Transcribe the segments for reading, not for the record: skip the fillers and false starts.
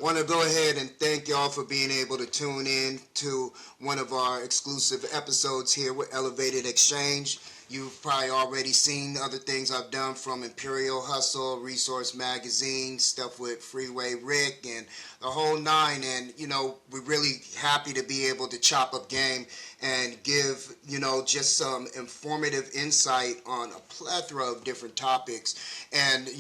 want to go ahead and thank y'all for being able to tune in to one of our exclusive episodes here with Elevated Exchange. You've probably already seen other things I've done from Imperial Hustle, Resource Magazine, stuff with Freeway Rick, and the whole nine. And, we're really happy to be able to chop up game and give, just some informative insight on a plethora of different topics. And,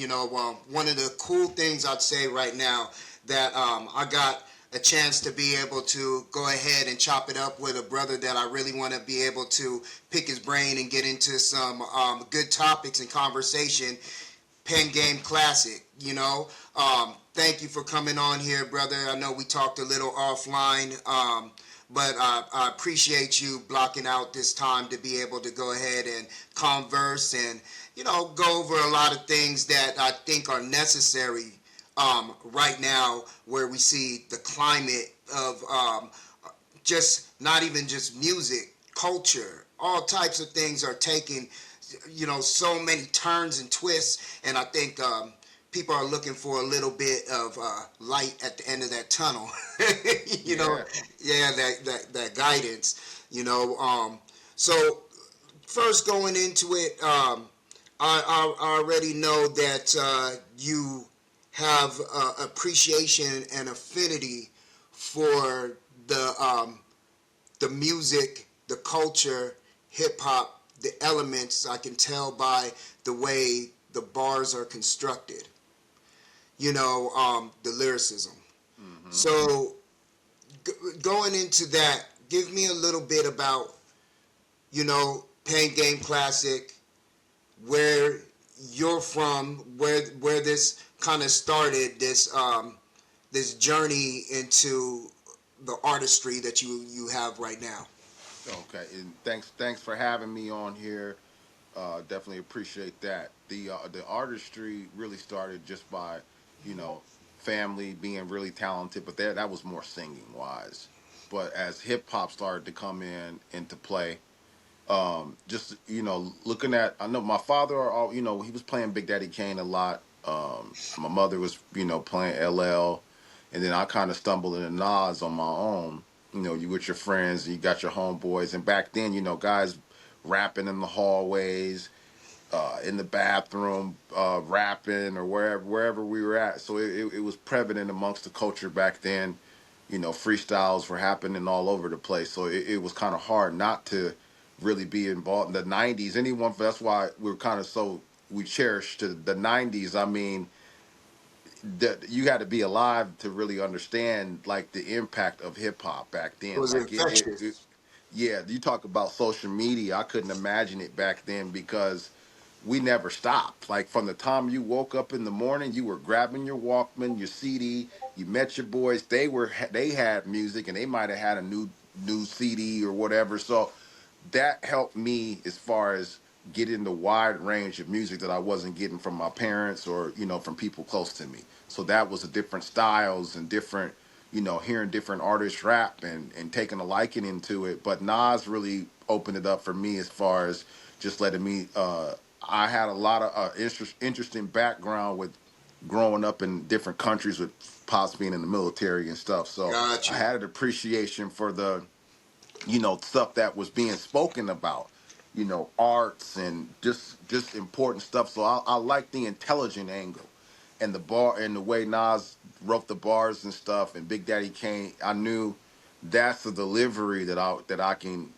one of the cool things I'd say right now that I got a chance to be able to go ahead and chop it up with a brother that I really want to be able to pick his brain and get into some good topics and conversation. Pengame Classic, thank you for coming on here, brother. I know we talked a little offline, but I appreciate you blocking out this time to be able to go ahead and converse and, go over a lot of things that I think are necessary right now, where we see the climate of just not even just music, culture, all types of things are taking, so many turns and twists, and I think people are looking for a little bit of light at the end of that tunnel. That guidance. So first going into it, I already know that you have appreciation and affinity for the music, the culture, hip hop, the elements. I can tell by the way the bars are constructed. The lyricism. Mm-hmm. So going into that, give me a little bit about, Pengame Classic, where you're from, where this kind of started, this journey into the artistry that you have right now. Okay, and thanks for having me on here. Definitely appreciate that. The artistry really started just by, you know, family being really talented, but that was more singing wise. But as hip hop started to come into play, just looking at, I know my father, he was playing Big Daddy Kane a lot. My mother was playing LL, and then I kind of stumbled into Nas on my own. You with your friends, you got your homeboys, and back then, guys rapping in the hallways, in the bathroom, rapping, or wherever we were at. So it was prevalent amongst the culture back then. Freestyles were happening all over the place. So it was kind of hard not to really be involved in the 90s. That's why we're kind of we cherish the 90s. I mean, you had to be alive to really understand like the impact of hip hop back It then. was Like infectious. yeah, you talk about social media. I couldn't imagine it back then because we never stopped. Like from the time you woke up in the morning, you were grabbing your Walkman, your CD. You met your boys. They had music, and they might have had a new CD or whatever. So that helped me as far as getting the wide range of music that I wasn't getting from my parents or from people close to me. So that was the different styles and different, hearing different artists rap and taking a liking into it. But Nas really opened it up for me as far as just letting me. I had a lot of interesting background with growing up in different countries with pops being in the military and stuff. So I Gotcha. had an appreciation for the stuff that was being spoken about, arts and just important stuff. So I like the intelligent angle and the bar and the way Nas wrote the bars and stuff and Big Daddy Kane. I knew that's the delivery that I can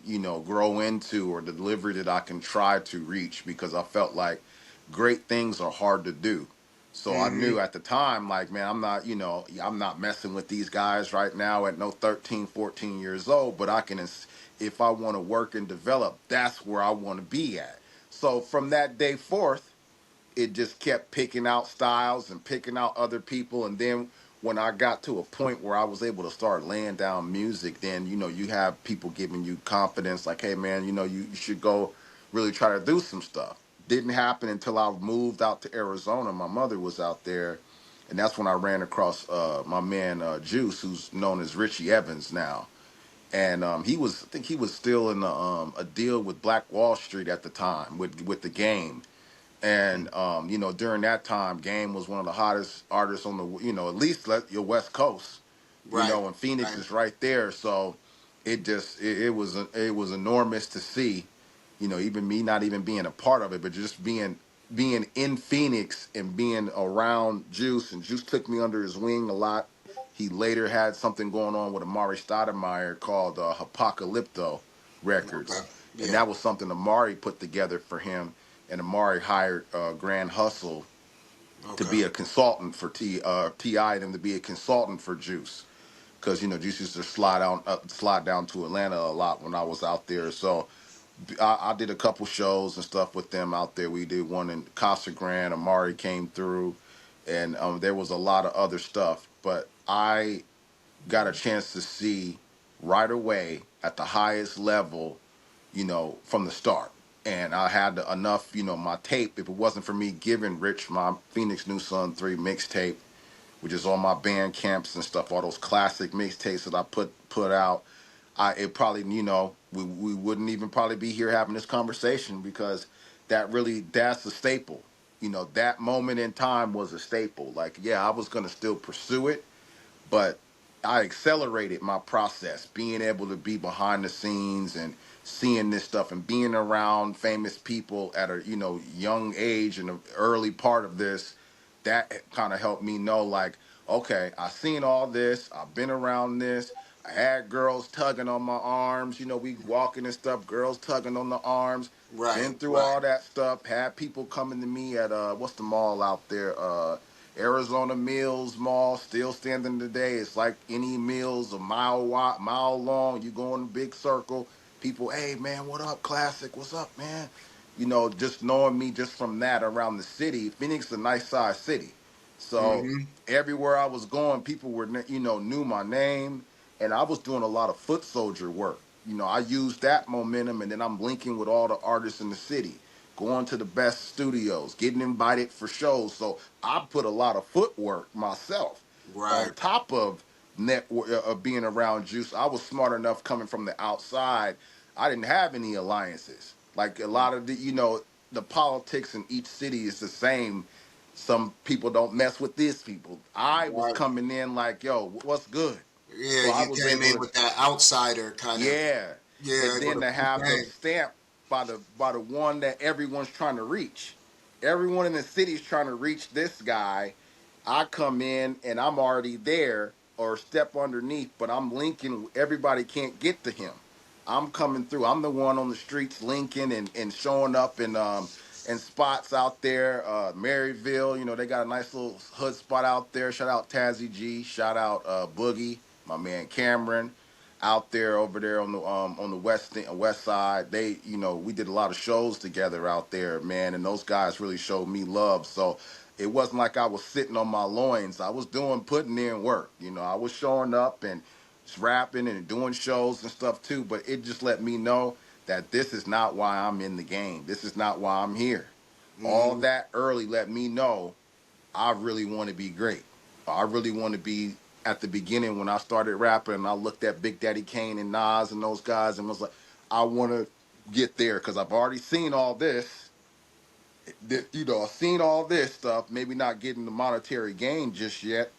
grow into, or the delivery that I can try to reach, because I felt like great things are hard to do. So I Mm-hmm. knew at the time, like, man, I'm not messing with these guys right now at no 13, 14 years old, but I can, if I want to work and develop, that's where I want to be at. So from that day forth, it just kept picking out styles and picking out other people. And then when I got to a point where I was able to start laying down music, then, you have people giving you confidence, like, hey, man, you should go really try to do some stuff. Didn't happen until I moved out to Arizona. My mother was out there, and that's when I ran across my man Juice, who's known as Richie Evans now. And I think he was still in a deal with Black Wall Street at the time with the game. And during that time, Game was one of the hottest artists on the at least your West Coast. Right. And Phoenix Right. is right there, so it was enormous to see. Even me not even being a part of it, but just being in Phoenix and being around Juice, and Juice took me under his wing a lot. He later had something going on with Amari Stoudemire called Apocalypto Okay. Records, and Yeah. that was something Amari put together for him. And Amari hired Grand Hustle to Okay. be a consultant for Ti, and him to be a consultant for Juice, because Juice used to slide down to Atlanta a lot when I was out there. So I did a couple shows and stuff with them out there. We did one in Casa Grande. Amari came through, and there was a lot of other stuff. But I got a chance to see right away at the highest level, from the start. And I had enough, my tape. If it wasn't for me giving Rich my Phoenix New Sun 3 mixtape, which is on my band camps and stuff, all those classic mixtapes that I put out, it probably, we wouldn't even probably be here having this conversation, because that's a staple. That moment in time was a staple. Like, yeah, I was gonna still pursue it, but I accelerated my process, being able to be behind the scenes and seeing this stuff and being around famous people at a young age in the early part of this. That kind of helped me know, like, okay, I seen all this, I've been around this. I had girls tugging on my arms, we walking and stuff, girls tugging on the arms. Right. Been through Right. all that stuff. Had people coming to me at what's the mall out there? Arizona Mills Mall, still standing today. It's like any mills, a mile wide, mile long. You go in a big circle. People, hey man, what up, Classic? What's up, man? Just knowing me just from that around the city. Phoenix is a nice sized city, so Mm-hmm. everywhere I was going, people were knew my name, and I was doing a lot of foot soldier work. I used that momentum, and then I'm linking with all the artists in the city, going to the best studios, getting invited for shows. So I put a lot of footwork myself Right. on top of network of being around Juice. I was smart enough coming from the outside. I didn't have any alliances. Like a lot of the politics in each city is the same. Some people don't mess with these people. I was Right. coming in like, yo, what's good? Yeah. So I You was came able in to, with that outsider kind of. yeah, Yeah. and Able then to to peep have them in. stamped by the one that everyone's trying to reach. Everyone in the city's trying to reach this guy. I come in and I'm already there or step underneath, but I'm linking. Everybody can't get to him. I'm coming through. I'm the one on the streets linking and showing up in spots out there. Maryville, they got a nice little hood spot out there. Shout out Tazzy G. Shout out Boogie, my man Cameron out there over there on the west side. They, we did a lot of shows together out there, man, and those guys really showed me love. So it wasn't like I was sitting on my loins. I was putting in work. I was showing up and just rapping and doing shows and stuff too, but it just let me know that this is not why I'm in the game. This is not why I'm here. All Mm-hmm. that early let me know I really want to be great. I really want to be at the beginning when I started rapping. And I looked at Big Daddy Kane and Nas and those guys and was like, I want to get there because I've already seen all this. I've seen all this stuff. Maybe not getting the monetary gain just yet,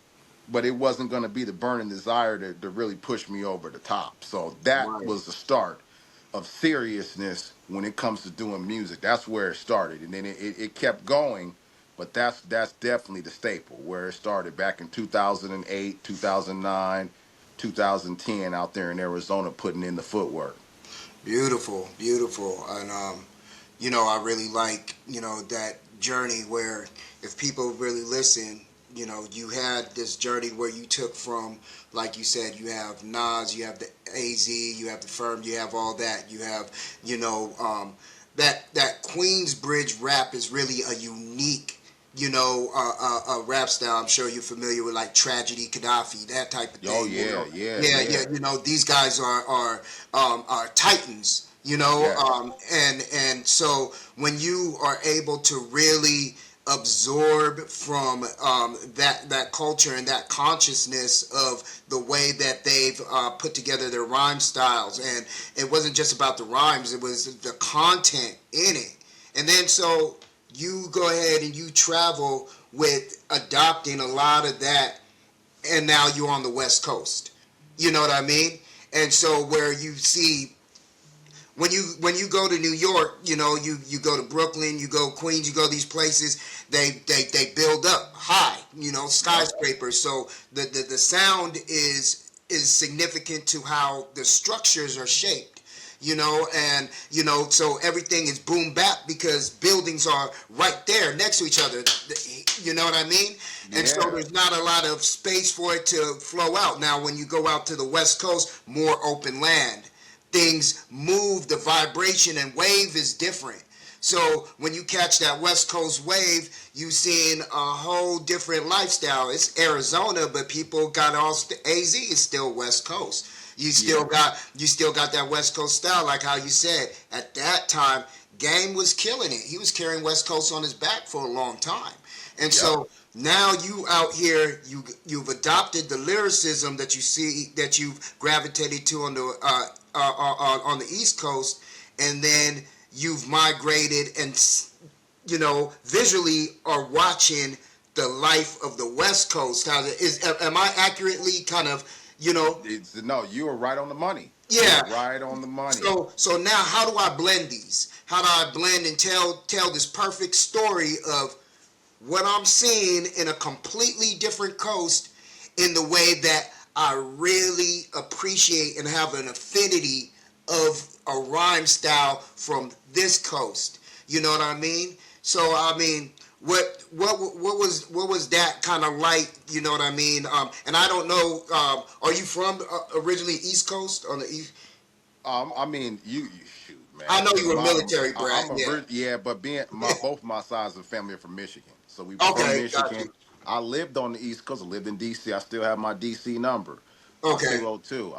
but it wasn't going to be the burning desire to really push me over the top. So that Right. was the start of seriousness when it comes to doing music. That's where it started, and then it kept going. But that's definitely the staple where it started back in 2008, 2009, 2010 out there in Arizona putting in the footwork. Beautiful. Beautiful. And I really like, that journey where if people really listen, you had this journey where you took from, like you said, you have Nas, you have the AZ, you have the Firm, you have all that. You have, that Queensbridge rap is really a unique, rap style. I'm sure you're familiar with like Tragedy, Gaddafi, that type of Oh thing. yeah, yeah, Yeah, yeah. yeah. These guys are titans. Yes. And so when you are able to really absorb from that culture and that consciousness of the way that they've put together their rhyme styles, and it wasn't just about the rhymes, it was the content in it. And then so you go ahead and you travel with adopting a lot of that, and now you're on the West Coast. You know what I mean? And so where you see when you go to New York, you go to Brooklyn, you go Queens, you go these places, they build up high, Yep. skyscrapers. So the sound is significant to how the structures are shaped. And so everything is boom bap because buildings are right there next to each other. You know what I mean? And so Yeah. there's not a lot of space for it to flow out. Now, when you go out to the West Coast, more open land, things move, the vibration and wave is different. So when you catch that West Coast wave, you seeing a whole different lifestyle. It's Arizona, but people got AZ is still West Coast. Yeah. You still got that West Coast style, like how you said. At that time, Game was killing it. He was carrying West Coast on his back for a long time. And Yep. so now you out here, you've adopted the lyricism that you see, that you've gravitated to on the East Coast, and then you've migrated and visually are watching the life of the West Coast. Am I accurately kind of No, you were right on the money. You yeah. were right on the money. So now how do I blend these? How do I blend and tell this perfect story of what I'm seeing in a completely different coast in the way that I really appreciate and have an affinity of a rhyme style from this coast. You know what I mean? So I mean, what was that kind of like? You know what I mean? And I don't know. Are you from originally East Coast on the East? I mean, you shoot, I man. know you were military I'm brat. a Yeah. yeah, but being both my sides of the family are from Michigan, so we were from Okay, got Michigan. you. I lived on the East Coast. I lived in D.C. I still have my D.C. number, Okay, 202.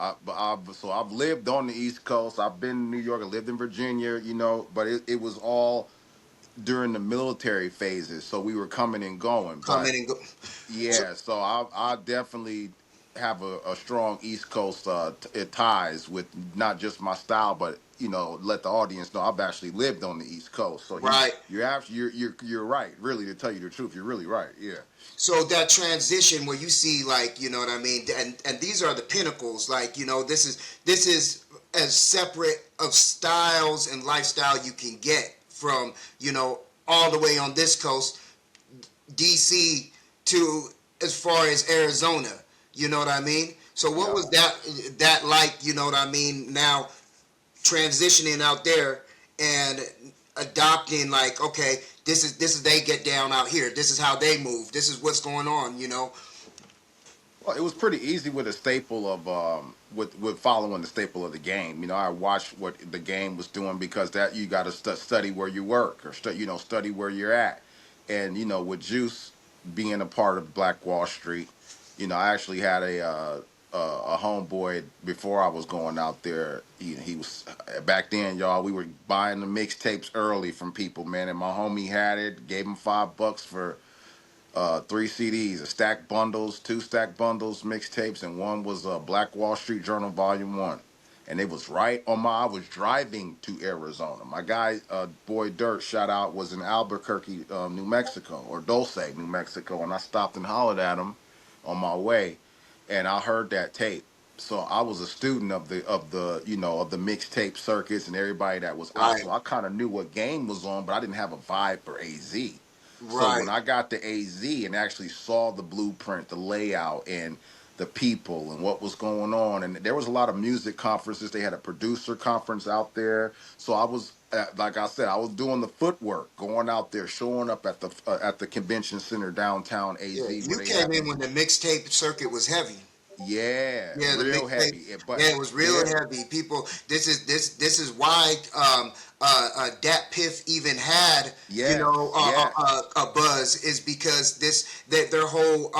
So I've lived on the East Coast. I've been in New York. I lived in Virginia. But it was all during the military phases, so we were coming and going. come But in and go. So, yeah, so I definitely have a strong East Coast ties with not just my style, but let the audience know I've actually lived on the East Coast. So right. you're right. Really, to tell you the truth, you're really right. Yeah. So that transition where you see, like, you know what I mean, and these are the pinnacles. Like, this is as separate of styles and lifestyle you can get from all the way on this coast, DC, to as far as Arizona. You know what I mean? So what Yep. was that like? You know what I mean? Now transitioning out there and adopting, like, okay, this is they get down out here, this is how they move, this is what's going on. Well, it was pretty easy with a staple of with following the staple of the game. I watched what the game was doing because that you got to study where you work or study where you're at. And with Juice being a part of Black Wall Street, I actually had a homeboy before I was going out there. He was back then, y'all. We were buying the mixtapes early from people, man. And my homie had it. Gave him $5 for three CDs, a stack bundles, two stack bundles, mixtapes, and one was Black Wall Street Journal Volume 1. And it was right on I was driving to Arizona. My guy, Boy Dirt, shout out, was in Albuquerque, New Mexico, or Dulce, New Mexico. And I stopped and hollered at him on my way, and I heard that tape. So I was a student of the mixtape circuits and everybody that was out. Right, So I kind of knew what game was on, but I didn't have a vibe for AZ. So when right, I got to AZ and actually saw the blueprint, the layout, and the people and what was going on, and there was a lot of music conferences. They had a producer conference out there. So I was, like I said, I was doing the footwork, going out there, showing up at the convention center downtown yeah. AZ where You they came had in these. when the mixtape circuit was heavy. Yeah, Yeah, the real mixtape. heavy. But Yeah, it was real yeah, heavy. People, this is why Dat Piff even had yes, yes. a buzz, is because that their whole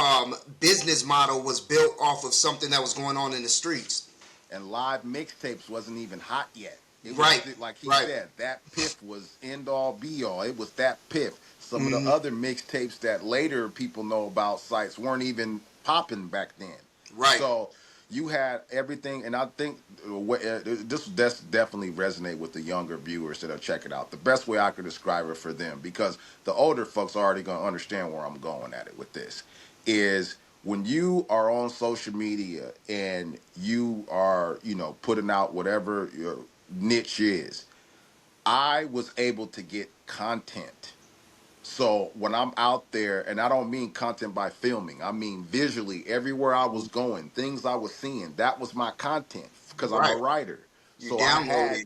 business model was built off of something that was going on in the streets. And live mixtapes wasn't even hot yet. It was Right, like he right. said, that Piff was end all be all. It was that Piff. Some of the Hmm. other mixtapes that later people know about sites weren't even popping back then. Right. So You had everything, and I think this that's definitely resonate with the younger viewers that are check it out. The best way I could describe it for them, because the older folks are already gonna understand where I'm going at it with this, is when you are on social media and you are, putting out whatever your niche is. I was able to get content. So when I'm out there, and I don't mean content by filming, I mean visually, everywhere I was going, things I was seeing, that was my content because I'm a Right. writer. You So I had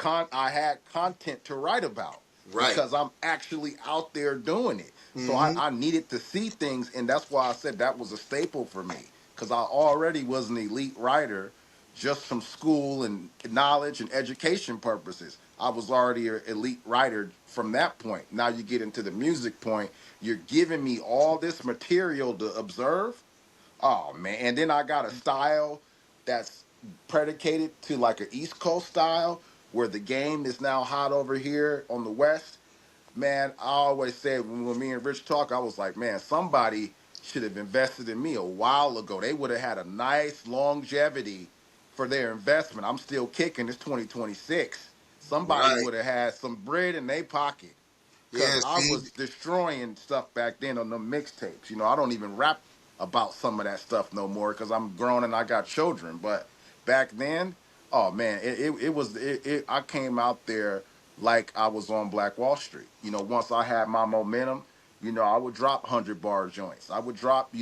downloaded. I had content to write about Right. because I'm actually out there doing it. So Mm-hmm. I needed to see things, and that's why I said that was a staple for me because I already was an elite writer just from school and knowledge and education purposes. I was already an elite writer from that point. Now you get into the music point, you're giving me all this material to observe. Oh man, and then I got a style that's predicated to like an East Coast style where the game is now hot over here on the West. Man, I always said when me and Rich talk, I was like, man, somebody should have invested in me a while ago. They would have had a nice longevity for their investment. I'm still kicking. It's 2026. Somebody Right. would have had some bread in their pocket because Yeah. I See. was destroying stuff back then on the mixtapes. I don't even rap about some of that stuff no more because I'm grown and I got children. But back then, oh man, I came out there like I was on Black Wall Street. Once I had my momentum, I would drop 100 bar joints. I would drop,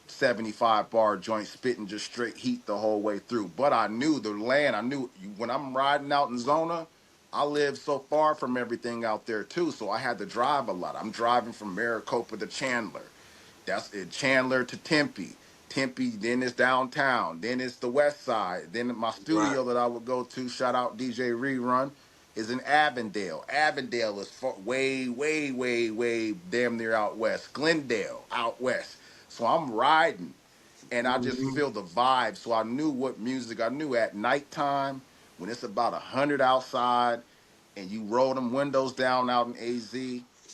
75 bar joints, spitting just straight heat the whole way through. But I knew the land. I knew when I'm riding out in Zona, I live so far from everything out there too, so I had to drive a lot. I'm driving from Maricopa to Chandler. That's it, Chandler to Tempe. Tempe, then it's downtown. Then it's the west side. Then my Right. studio that I would go to, shout out DJ Rerun, is in Avondale. Avondale is far, way, way, way, way damn near out west. Glendale, out west. So I'm riding and I just Mm-hmm. feel the vibe. So I knew what music. I knew at nighttime when it's about 100 outside, and you roll them windows down out in AZ,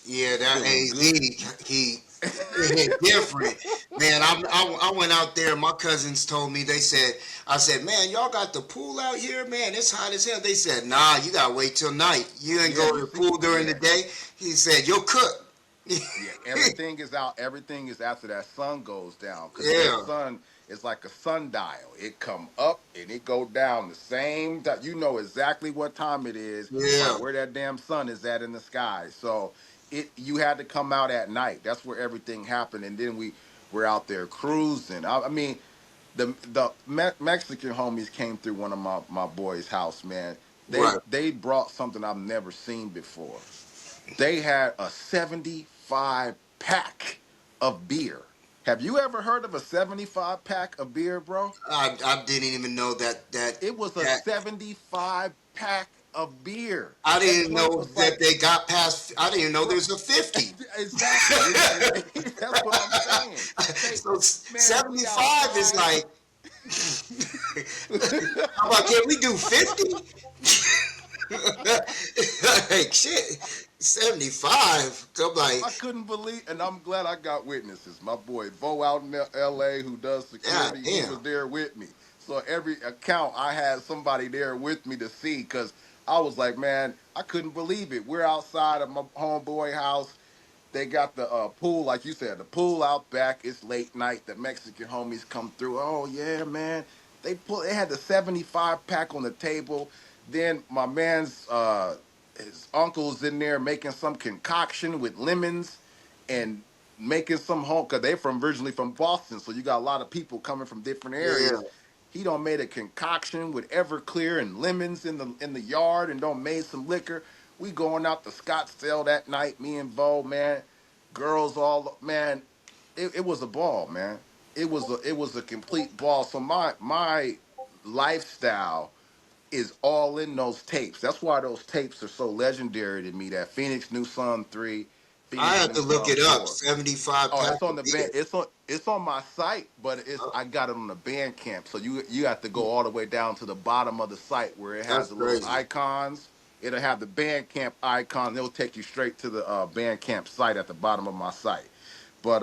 Yeah, you that feeling good. AZ, he it hit different. Man, I went out there. My cousins told me, they said, I said, man, y'all got the pool out here, man. It's hot as hell. They said, nah, you gotta wait till night. You ain't Yeah, go you to the see, pool during the yeah, day. He said, you'll cook. yeah. Everything is out. Everything is after that sun goes down because their Yeah, sun is like a sundial. It come up and it go down the same time. You know exactly what time it is by yeah, where that damn sun is at in the sky. So you had to come out at night. That's where everything happened, and then we're out there cruising. I mean, the Mexican homies came through one of my boys' house. Man, right. they brought something I've never seen before. They had a 75 pack of beer. Have you ever heard of a 75 pack of beer, bro? I didn't even know It was a that 75 pack of beer. I That didn't joint know was that like, they got past. I didn't even know bro, there's a 50. exactly. That's what I'm saying. They, So man, we 75 is outside. like, how about, can we do 50? Like, shit, 75. I'm like, I couldn't believe, and I'm glad I got witnesses. My boy Vo out in L.A. who does God security, he damn. was there with me. So every account, I had somebody there with me to see, because I was like, man, I couldn't believe it. We're outside of my homeboy house. They got the pool, like you said, the pool out back. It's late night. The Mexican homies come through. Oh yeah, man. They had the 75 pack on the table. Then my man's his uncle's in there making some concoction with lemons and making some home, because they're from originally from Boston. So you got a lot of people coming from different Yeah. areas. He don't made a concoction with Everclear and lemons in the yard, and don't made some liquor. We going out to Scottsdale that night, me and Vo, man. Girls all, man. It was a ball, man. It was a complete ball. So my lifestyle is all in those tapes. That's why those tapes are so legendary to me. That Phoenix New Sun 3, I Phoenix have New to look Sun it up. 4. 75 Oh, pack it's on of the band. beer. It's on my site, but it's Oh, I got it on the Bandcamp. So you have to go all the way down to the bottom of the site where it has that's the little crazy. icons. It'll have the Bandcamp icon. It'll take you straight to the Bandcamp site at the bottom of my site. But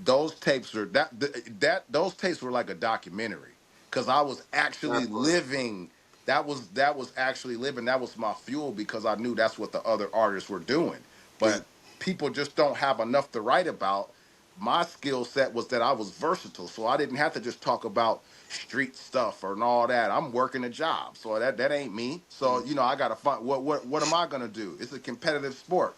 those tapes are that those tapes were like a documentary because I was actually That part. living. That was actually living. That was my fuel because I knew that's what the other artists were doing. The But people just don't have enough to write about. My skill set was that I was versatile, so I didn't have to just talk about street stuff or and all that. I'm working a job, so that ain't me. So I got to find what am I gonna do? It's a competitive sport.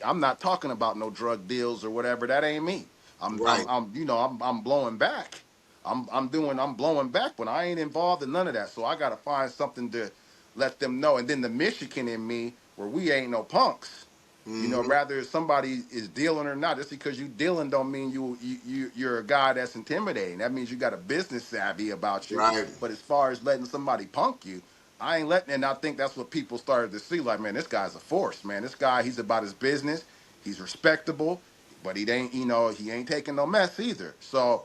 I'm not talking about no drug deals or whatever. That ain't me. right, I'm blowing back. I'm blowing back, but I ain't involved in none of that. So I got to find something to let them know. And then the Michigan in me, where we ain't no punks. mm-hmm. Rather if somebody is dealing or not, just because you dealing don't mean you're a guy that's intimidating. That means you got a business savvy about you. Right, But as far as letting somebody punk you, I ain't letting. And I think that's what people started to see. Like, man, this guy's a force. Man, this guy, he's about his business. He's respectable, but he ain't taking no mess either. So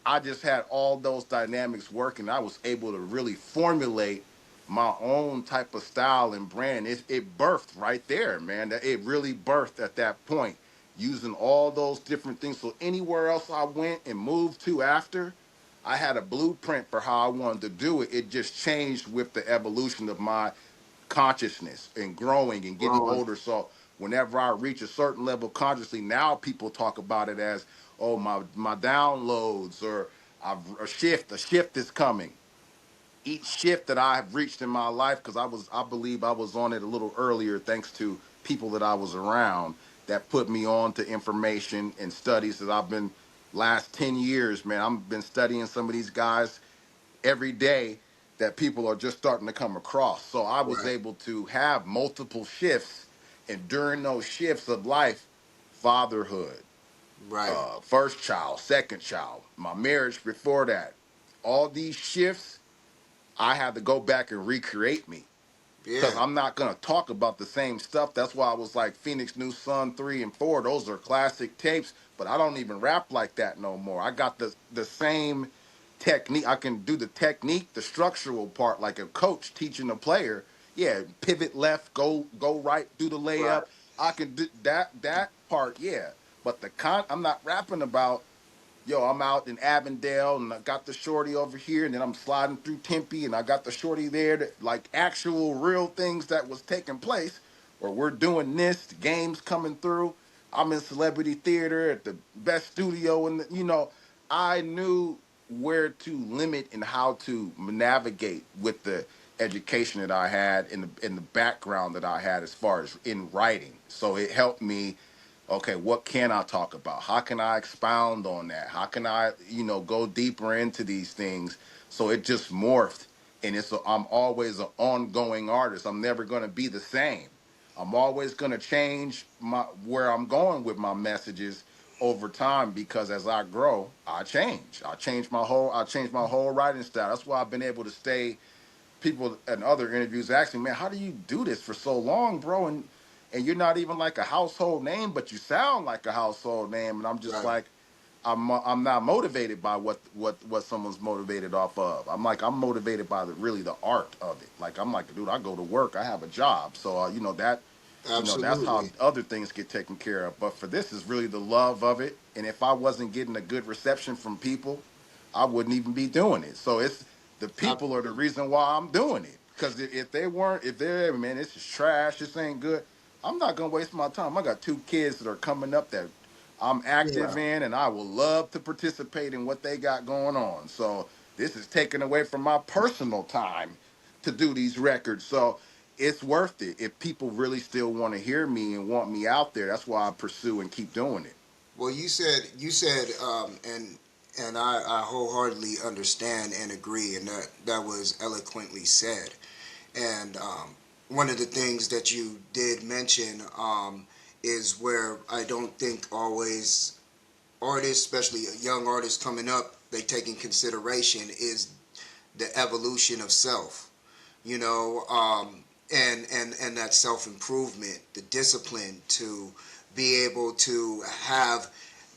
I just had all those dynamics working. I was able to really formulate my own type of style and brand. It birthed right there, man. That it really birthed at that point, using all those different things. So anywhere else I went and moved to after, I had a blueprint for how I wanted to do it. It just changed with the evolution of my consciousness and growing and getting growing, older. So whenever I reach a certain level consciously, now people talk about it as, oh, my downloads, or a shift is coming. Each shift that I have reached in my life, because I believe I was on it a little earlier, thanks to people that I was around that put me on to information and studies that I've been last 10 years, man. I've been studying some of these guys every day that people are just starting to come across. So I was right, able to have multiple shifts, and during those shifts of life, fatherhood, right, first child, second child, my marriage before that, all these shifts, I had to go back and recreate me because yeah, I'm not gonna talk about the same stuff. That's why I was like Phoenix New Sun 3 and 4. Those are classic tapes, but I don't even rap like that no more. I got the same technique. I can do the technique, the structural part, like a coach teaching a player. Yeah, pivot left, go right, do the right, layup. I can do that part, yeah. But I'm not rapping about, yo, I'm out in Avondale and I got the shorty over here, and then I'm sliding through Tempe and I got the shorty there, that, like actual real things that was taking place, or we're doing this, the game's coming through. I'm in celebrity theater at the best studio, and I knew where to limit and how to navigate with the education that I had in the background that I had as far as in writing. So it helped me. Okay, what can I talk about? How can I expound on that? How can I, go deeper into these things? So it just morphed, and I'm always an ongoing artist. I'm never going to be the same. I'm always going to change where I'm going with my messages over time, because as I grow, I change. I change my whole writing style. That's why I've been able to stay. People in other interviews ask me, man, how do you do this for so long, bro? And you're not even like a household name, but you sound like a household name. And I'm just right, like, I'm not motivated by what someone's motivated off of. I'm motivated by really the art of it. Like, I'm like, dude, I go to work, I have a job, so that's how absolutely, other things get taken care of. But for this is really the love of it. And if I wasn't getting a good reception from people, I wouldn't even be doing it. So it's the I, people are the reason why I'm doing it. Because if they weren't, if they're, man, this is trash, this ain't good, I'm not gonna waste my time. I got two kids that are coming up that I'm yeah. active in, and I will love to participate in what they got going on. So this is taken away from my personal time to do these records. So it's worth it if people really still want to hear me and want me out there. That's why I pursue and keep doing it. Well, you said, and I wholeheartedly understand and agree, and that was eloquently said. And one of the things that you did mention is where I don't think always artists, especially young artists coming up, they take in consideration is the evolution of self. You know, and that self improvement, the discipline to be able to have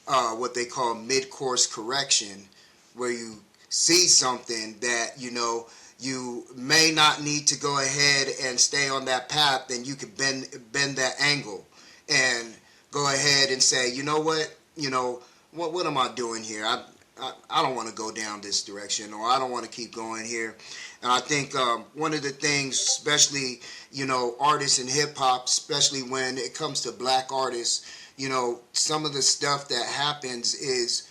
what they call mid course correction, where you see something that you may not need to go ahead and stay on that path, then you could bend that angle and go ahead and say, you know what, what am I doing here? I don't want to go down this direction, or I don't want to keep going here. And I think one of the things, especially, artists in hip hop, especially when it comes to black artists, some of the stuff that happens is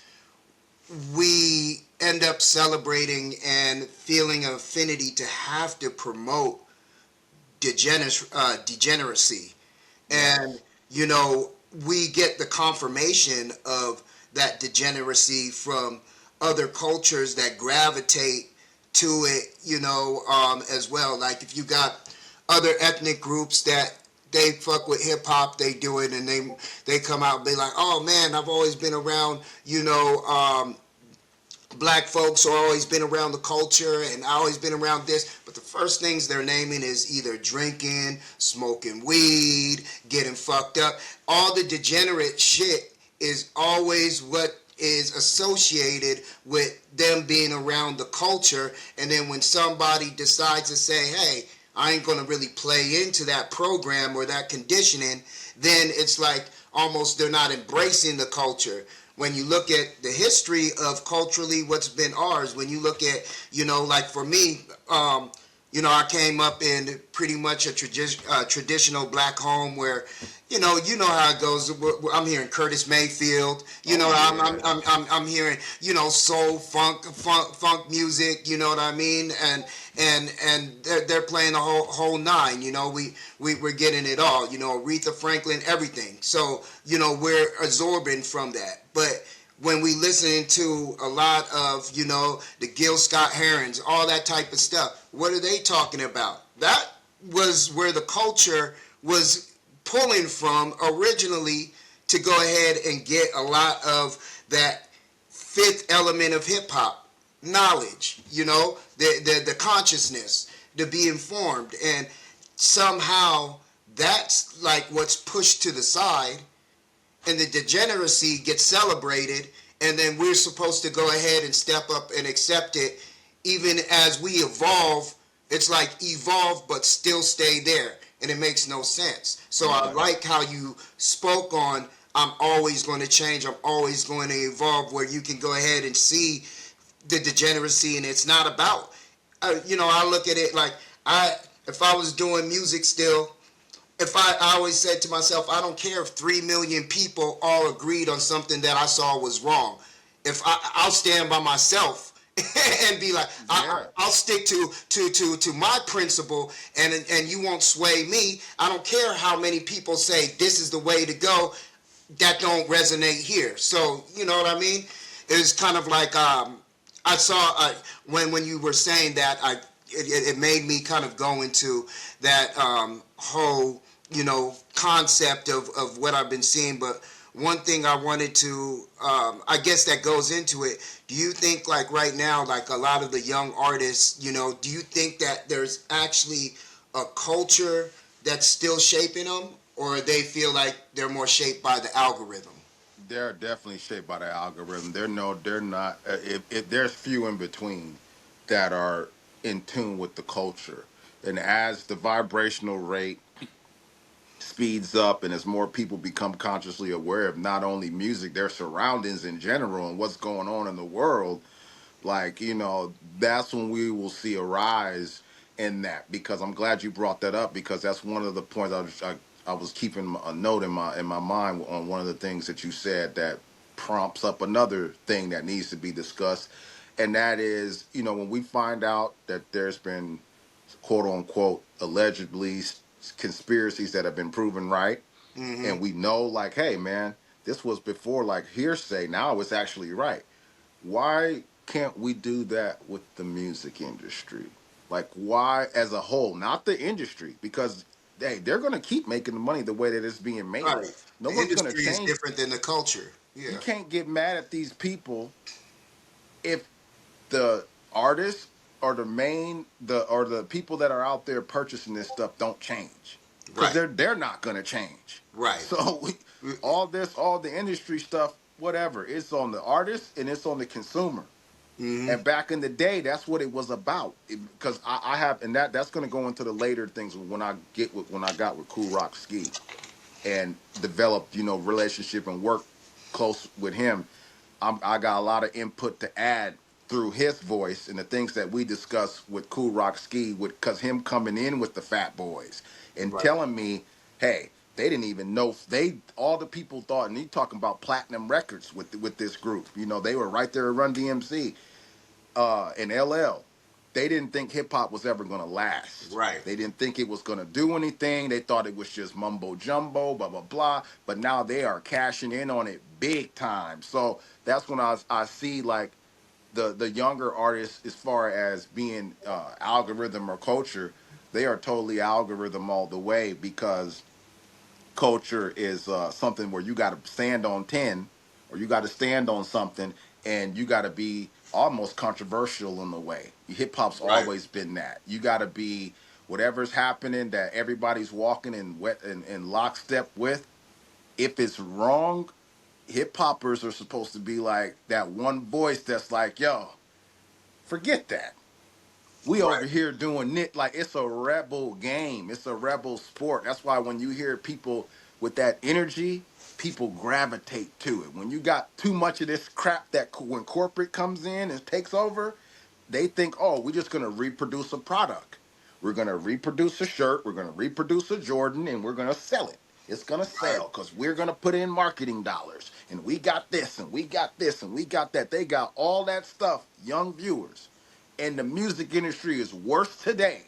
we end up celebrating and feeling an affinity to have to promote degeneracy. And, Yes. we get the confirmation of that degeneracy from other cultures that gravitate to it, as well. Like if you got other ethnic groups that they fuck with hip hop, they do it, and they come out and be like, oh man, I've always been around, black folks, or always been around the culture, and I always been around this. But the first things they're naming is either drinking, smoking weed, getting fucked up. All the degenerate shit is always what is associated with them being around the culture. And then when somebody decides to say, hey, I ain't gonna really play into that program or that conditioning, then it's like almost they're not embracing the culture. When you look at the history of culturally what's been ours, when you look at, like for me, I came up in pretty much a traditional black home where, how it goes. I'm hearing Curtis Mayfield. Oh yeah. I'm hearing, soul, funk music. You know what I mean? And they're playing the whole nine. We're getting it all. Aretha Franklin, everything. So we're absorbing from that. But when we listen to a lot of, the Gil Scott Herons, all that type of stuff, what are they talking about? That was where the culture was pulling from originally to go ahead and get a lot of that fifth element of hip hop knowledge, the consciousness, to be informed. And somehow that's like what's pushed to the side, and the degeneracy gets celebrated, and then we're supposed to go ahead and step up and accept it. Even as we evolve, it's like evolve but still stay there, and it makes no sense. So I Right. like how you spoke on, I'm always going to change, I'm always going to evolve, where you can go ahead and see the degeneracy. And it's not about, I look at it like, if I was doing music still, if I always said to myself, I don't care if 3 million people all agreed on something that I saw was wrong. I'll stand by myself and be like, Yeah. I'll stick to my principle, and you won't sway me. I don't care how many people say this is the way to go. That don't resonate here. So you know what I mean? It's kind of like I saw when you were saying that, it made me kind of go into that whole concept of what I've been seeing. But one thing I wanted to, I guess that goes into it. Do you think like right now, like a lot of the young artists, do you think that there's actually a culture that's still shaping them, or they feel like they're more shaped by the algorithm? They're definitely shaped by the algorithm. They're not. If there's few in between that are in tune with the culture, and as the vibrational rate speeds up and as more people become consciously aware of not only music, their surroundings in general, and what's going on in the world, like, that's when we will see a rise in that. Because I'm glad you brought that up, because that's one of the points I was keeping a note in my mind on one of the things that you said that prompts up another thing that needs to be discussed. And that is, when we find out that there's been quote unquote allegedly conspiracies that have been proven right, Mm-hmm. and we know, like, hey man, this was before like hearsay, now it's actually right. Why can't we do that with the music industry? Like, why as a whole, not the industry? Because hey, they're going to keep making the money the way that it's being made. Right. No The one's going to industry is change. different than the culture. You Yeah. can't get mad at these people if the artists or the people that are out there purchasing this stuff don't change, because Right. they're not going to change. Right. So all the industry stuff, whatever, it's on the artist and it's on the consumer. Mm-hmm. And back in the day, that's what it was about. Because I have, and that's going to go into the later things when I got with Cool Rock Ski and developed, relationship and work close with him. I got a lot of input to add through his voice and the things that we discuss with Cool Rock Ski, with because him coming in with the Fat Boys and Right. telling me, hey, they didn't even know they all the people thought, and he talking about platinum records with this group. You know, they were right there at Run DMC and LL. They didn't think hip hop was ever gonna last. Right. They didn't think it was gonna do anything. They thought it was just mumbo jumbo, blah blah blah. But now they are cashing in on it big time. So that's when I see like the younger artists, as far as being algorithm or culture, they are totally algorithm all the way, because culture is something where you got to stand on 10, or you got to stand on something, and you got to be almost controversial in a way. Hip hop's Right. always been that. You got to be whatever's happening that everybody's walking in wet and lockstep with. If it's wrong, hip hoppers are supposed to be like that one voice that's like, yo, forget that. We over Right. here doing it like it's a rebel game. It's a rebel sport. That's why when you hear people with that energy, people gravitate to it. When you got too much of this crap that when corporate comes in and takes over, they think, oh, we're just going to reproduce a product. We're going to reproduce a shirt. We're going to reproduce a Jordan, and we're going to sell it. It's going to Right. sell because we're going to put in marketing dollars. And we got this, and we got this, and we got that. They got all that stuff, young viewers. And the music industry is worse today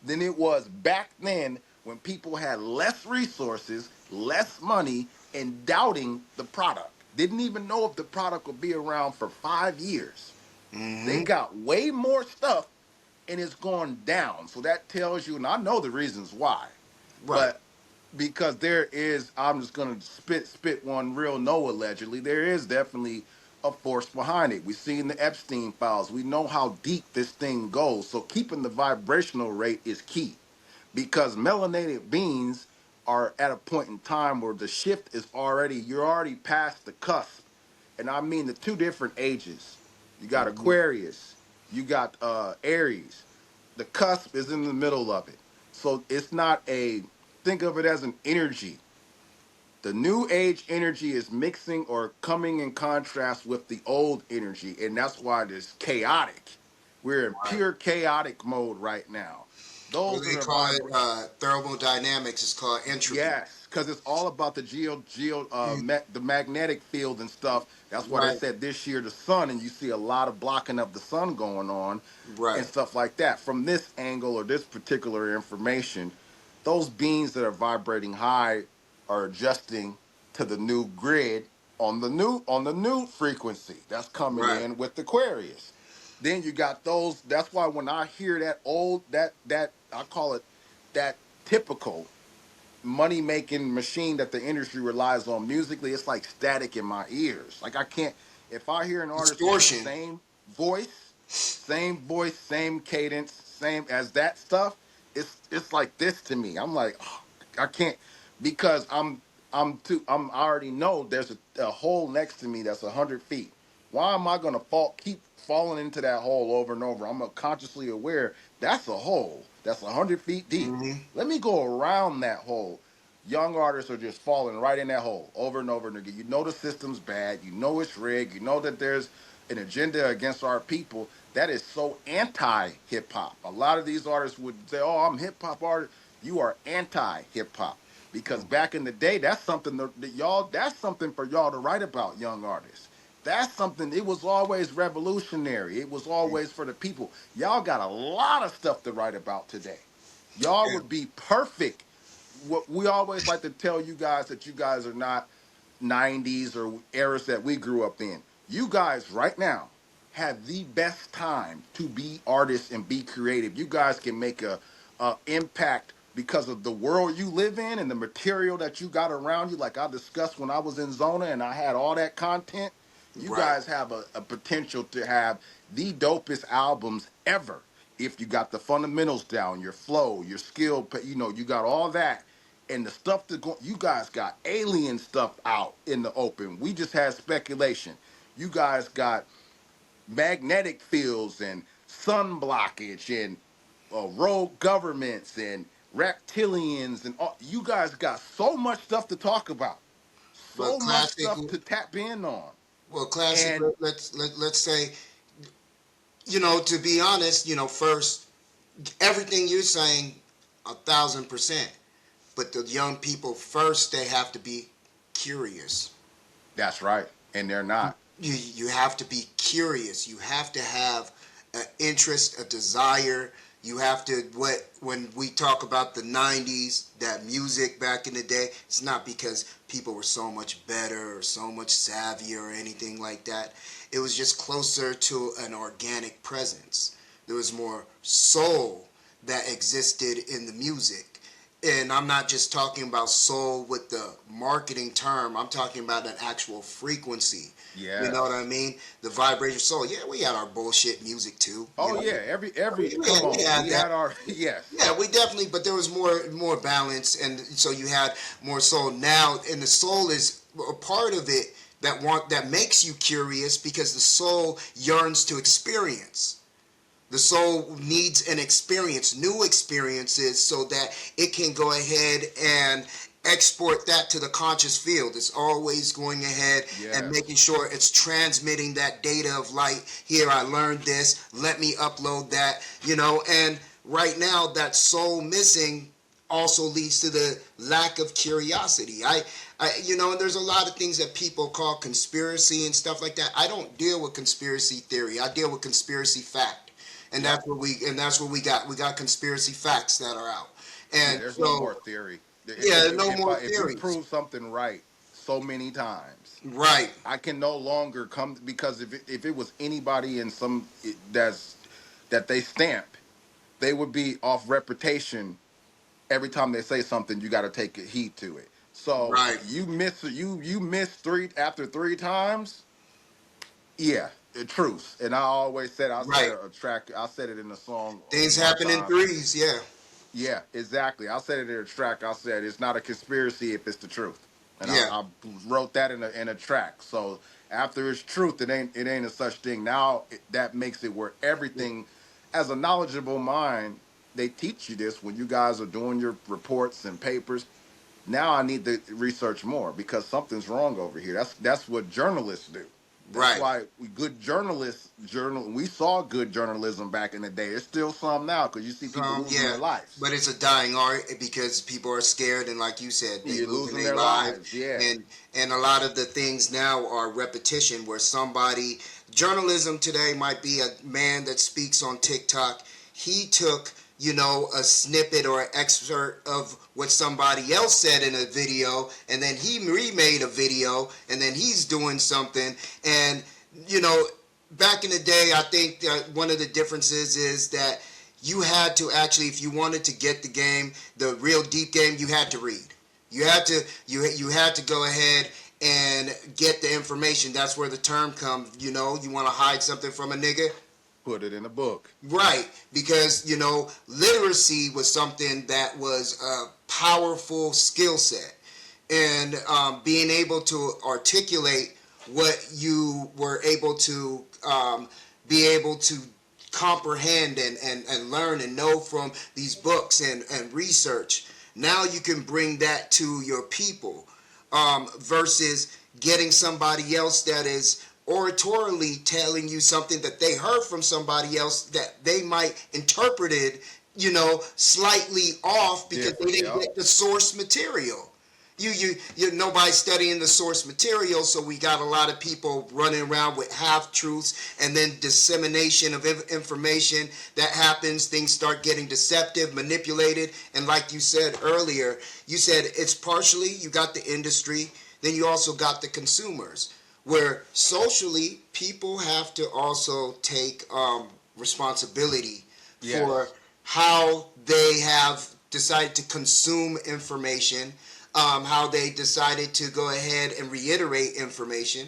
than it was back then, when people had less resources, less money, and doubting the product. Didn't even know if the product would be around for 5 years. They Mm-hmm. got way more stuff, and it's gone down. So that tells you, and I know the reasons why, Right. but because there is, I'm just gonna spit one real no allegedly. There is definitely a force behind it. We've seen the Epstein files. We know how deep this thing goes. So keeping the vibrational rate is key, because melanated beings are at a point in time where the shift is already, you're already past the cusp. And I mean the two different ages. You got Mm-hmm. Aquarius, you got Aries. The cusp is in the middle of it. So it's not a, think of it as an energy. The new age energy is mixing or coming in contrast with the old energy, and that's why it's chaotic. We're in Right. pure chaotic mode right now. What Those are they the call it, vibrations. thermodynamics is called entropy. Yes, because it's all about the Mm. the magnetic field and stuff. That's why they Right. said this year the sun, and you see a lot of blocking of the sun going on and Right. stuff like that. From this angle or this particular information, those beings that are vibrating high are adjusting to the new grid on the new frequency that's coming Right. in with Aquarius. Then you got those. That's why when I hear that old that I call it that typical money making machine that the industry relies on musically, it's like static in my ears. Like I can't, if I hear an artist with the Distortion. same voice, same cadence, same as that stuff, it's like this to me. I'm like, oh, I can't, because I already know there's a hole next to me that's 100 feet. Why am I gonna keep falling into that hole over and over? I'm consciously aware that's a hole that's 100 feet deep. Mm-hmm. Let me go around that hole. Young artists are just falling right in that hole over and over and again. You know the system's bad. You know it's rigged. You know that there's an agenda against our people. That is so anti hip hop. A lot of these artists would say, "Oh, I'm hip hop artist." You are anti hip hop, because back in the day, that's something that y'all. That's something for y'all to write about, young artists. That's something. It was always revolutionary. It was always for the people. Y'all got a lot of stuff to write about today. Y'all Yeah. would be perfect. What we always like to tell you guys, that you guys are not 90s or eras that we grew up in. You guys right now have the best time to be artists and be creative. You guys can make a impact because of the world you live in and the material that you got around you. Like I discussed when I was in Zona and I had all that content. You Right. guys have a potential to have the dopest albums ever if you got the fundamentals down, your flow, your skill, you know, you got all that. And the stuff that go, you guys got alien stuff out in the open. We just had speculation. You guys got magnetic fields and sun blockage and rogue governments and reptilians and all. You guys got so much stuff to talk about, But so much stuff classical. to tap in on. Well, classic. And Let's say, to be honest, first, everything you're saying, 1,000%. But the young people first, they have to be curious. that's right. And they're not. You have to be curious. You have to have an interest, a desire. You have to when we talk about the 90s, that music back in the day, it's not because people were so much better or so much savvier or anything like that. It was just closer to an organic presence. There was more soul that existed in the music. And I'm not just talking about soul with the marketing term. I'm talking about an actual frequency. You know what I Yes. mean? The vibration soul. Yeah, we had our bullshit music too. Oh yeah. Every come We on. had We that. had our yes. Yeah, we definitely. But there was more balance, and so you had more soul. Now, and the soul is a part of it that makes you curious because the soul yearns to experience. The soul needs an experience, new experiences, so that it can go ahead and export that to the conscious field. It's always going ahead and Yes. making sure it's transmitting that data of light. Here, I learned this. Let me upload that, and right now, that soul missing also leads to the lack of curiosity. And there's a lot of things that people call conspiracy and stuff like that. I don't deal with conspiracy theory. I deal with conspiracy fact. And Yep. that's what we got. We got conspiracy facts that are out. Yeah. And There's no more so, theory. yeah, no more If we theories. prove something right so many times, Right, I can no longer come because if it was anybody in that they stamp, they would be off reputation. Every time they say something, you got to take a heed to it. So right, you miss three after three times. Yeah, the truth. And I said right. a track. I said it in the song Things one happen in time. threes. Yeah, Yeah, exactly. I said it in a track. I said it's not a conspiracy if it's the truth, and yeah. I wrote that in a track. So after it's truth, it ain't a such thing. Now that makes it where everything, as a knowledgeable mind, they teach you this when you guys are doing your reports and papers. Now I need to research more because something's wrong over here. That's what journalists do. That's Right. why we saw good journalism back in the day. There's still some now because you see people losing Yeah, their lives. but it's a dying art because people are scared, and like you said, they You're losing losing their their lives, lives, yeah. and a lot of the things now are repetition. Where somebody, journalism today might be a man that speaks on TikTok. He took a snippet or an excerpt of what somebody else said in a video, and then he remade a video, and then he's doing something, and you know back in the day, I think that one of the differences is that you had to actually, if you wanted to get the game, the real deep game, you had to read. You had to go ahead and get the information. That's where the term comes. You want to hide something from a nigga, Put it in a book. right? Because literacy was something that was a powerful skill set, and being able to articulate what you were able to be able to comprehend and learn and know from these books and research. Now you can bring that to your people, versus getting somebody else that is oratorily telling you something that they heard from somebody else that they might interpret it, slightly off because they Different, didn't yep. get the source material. You Nobody studying the source material, so we got a lot of people running around with half truths, and then dissemination of information that happens. Things start getting deceptive, manipulated, and like you said earlier, you said it's partially you got the industry, then you also got the consumers, where socially people have to also take responsibility for Yes. how they have decided to consume information, how they decided to go ahead and reiterate information.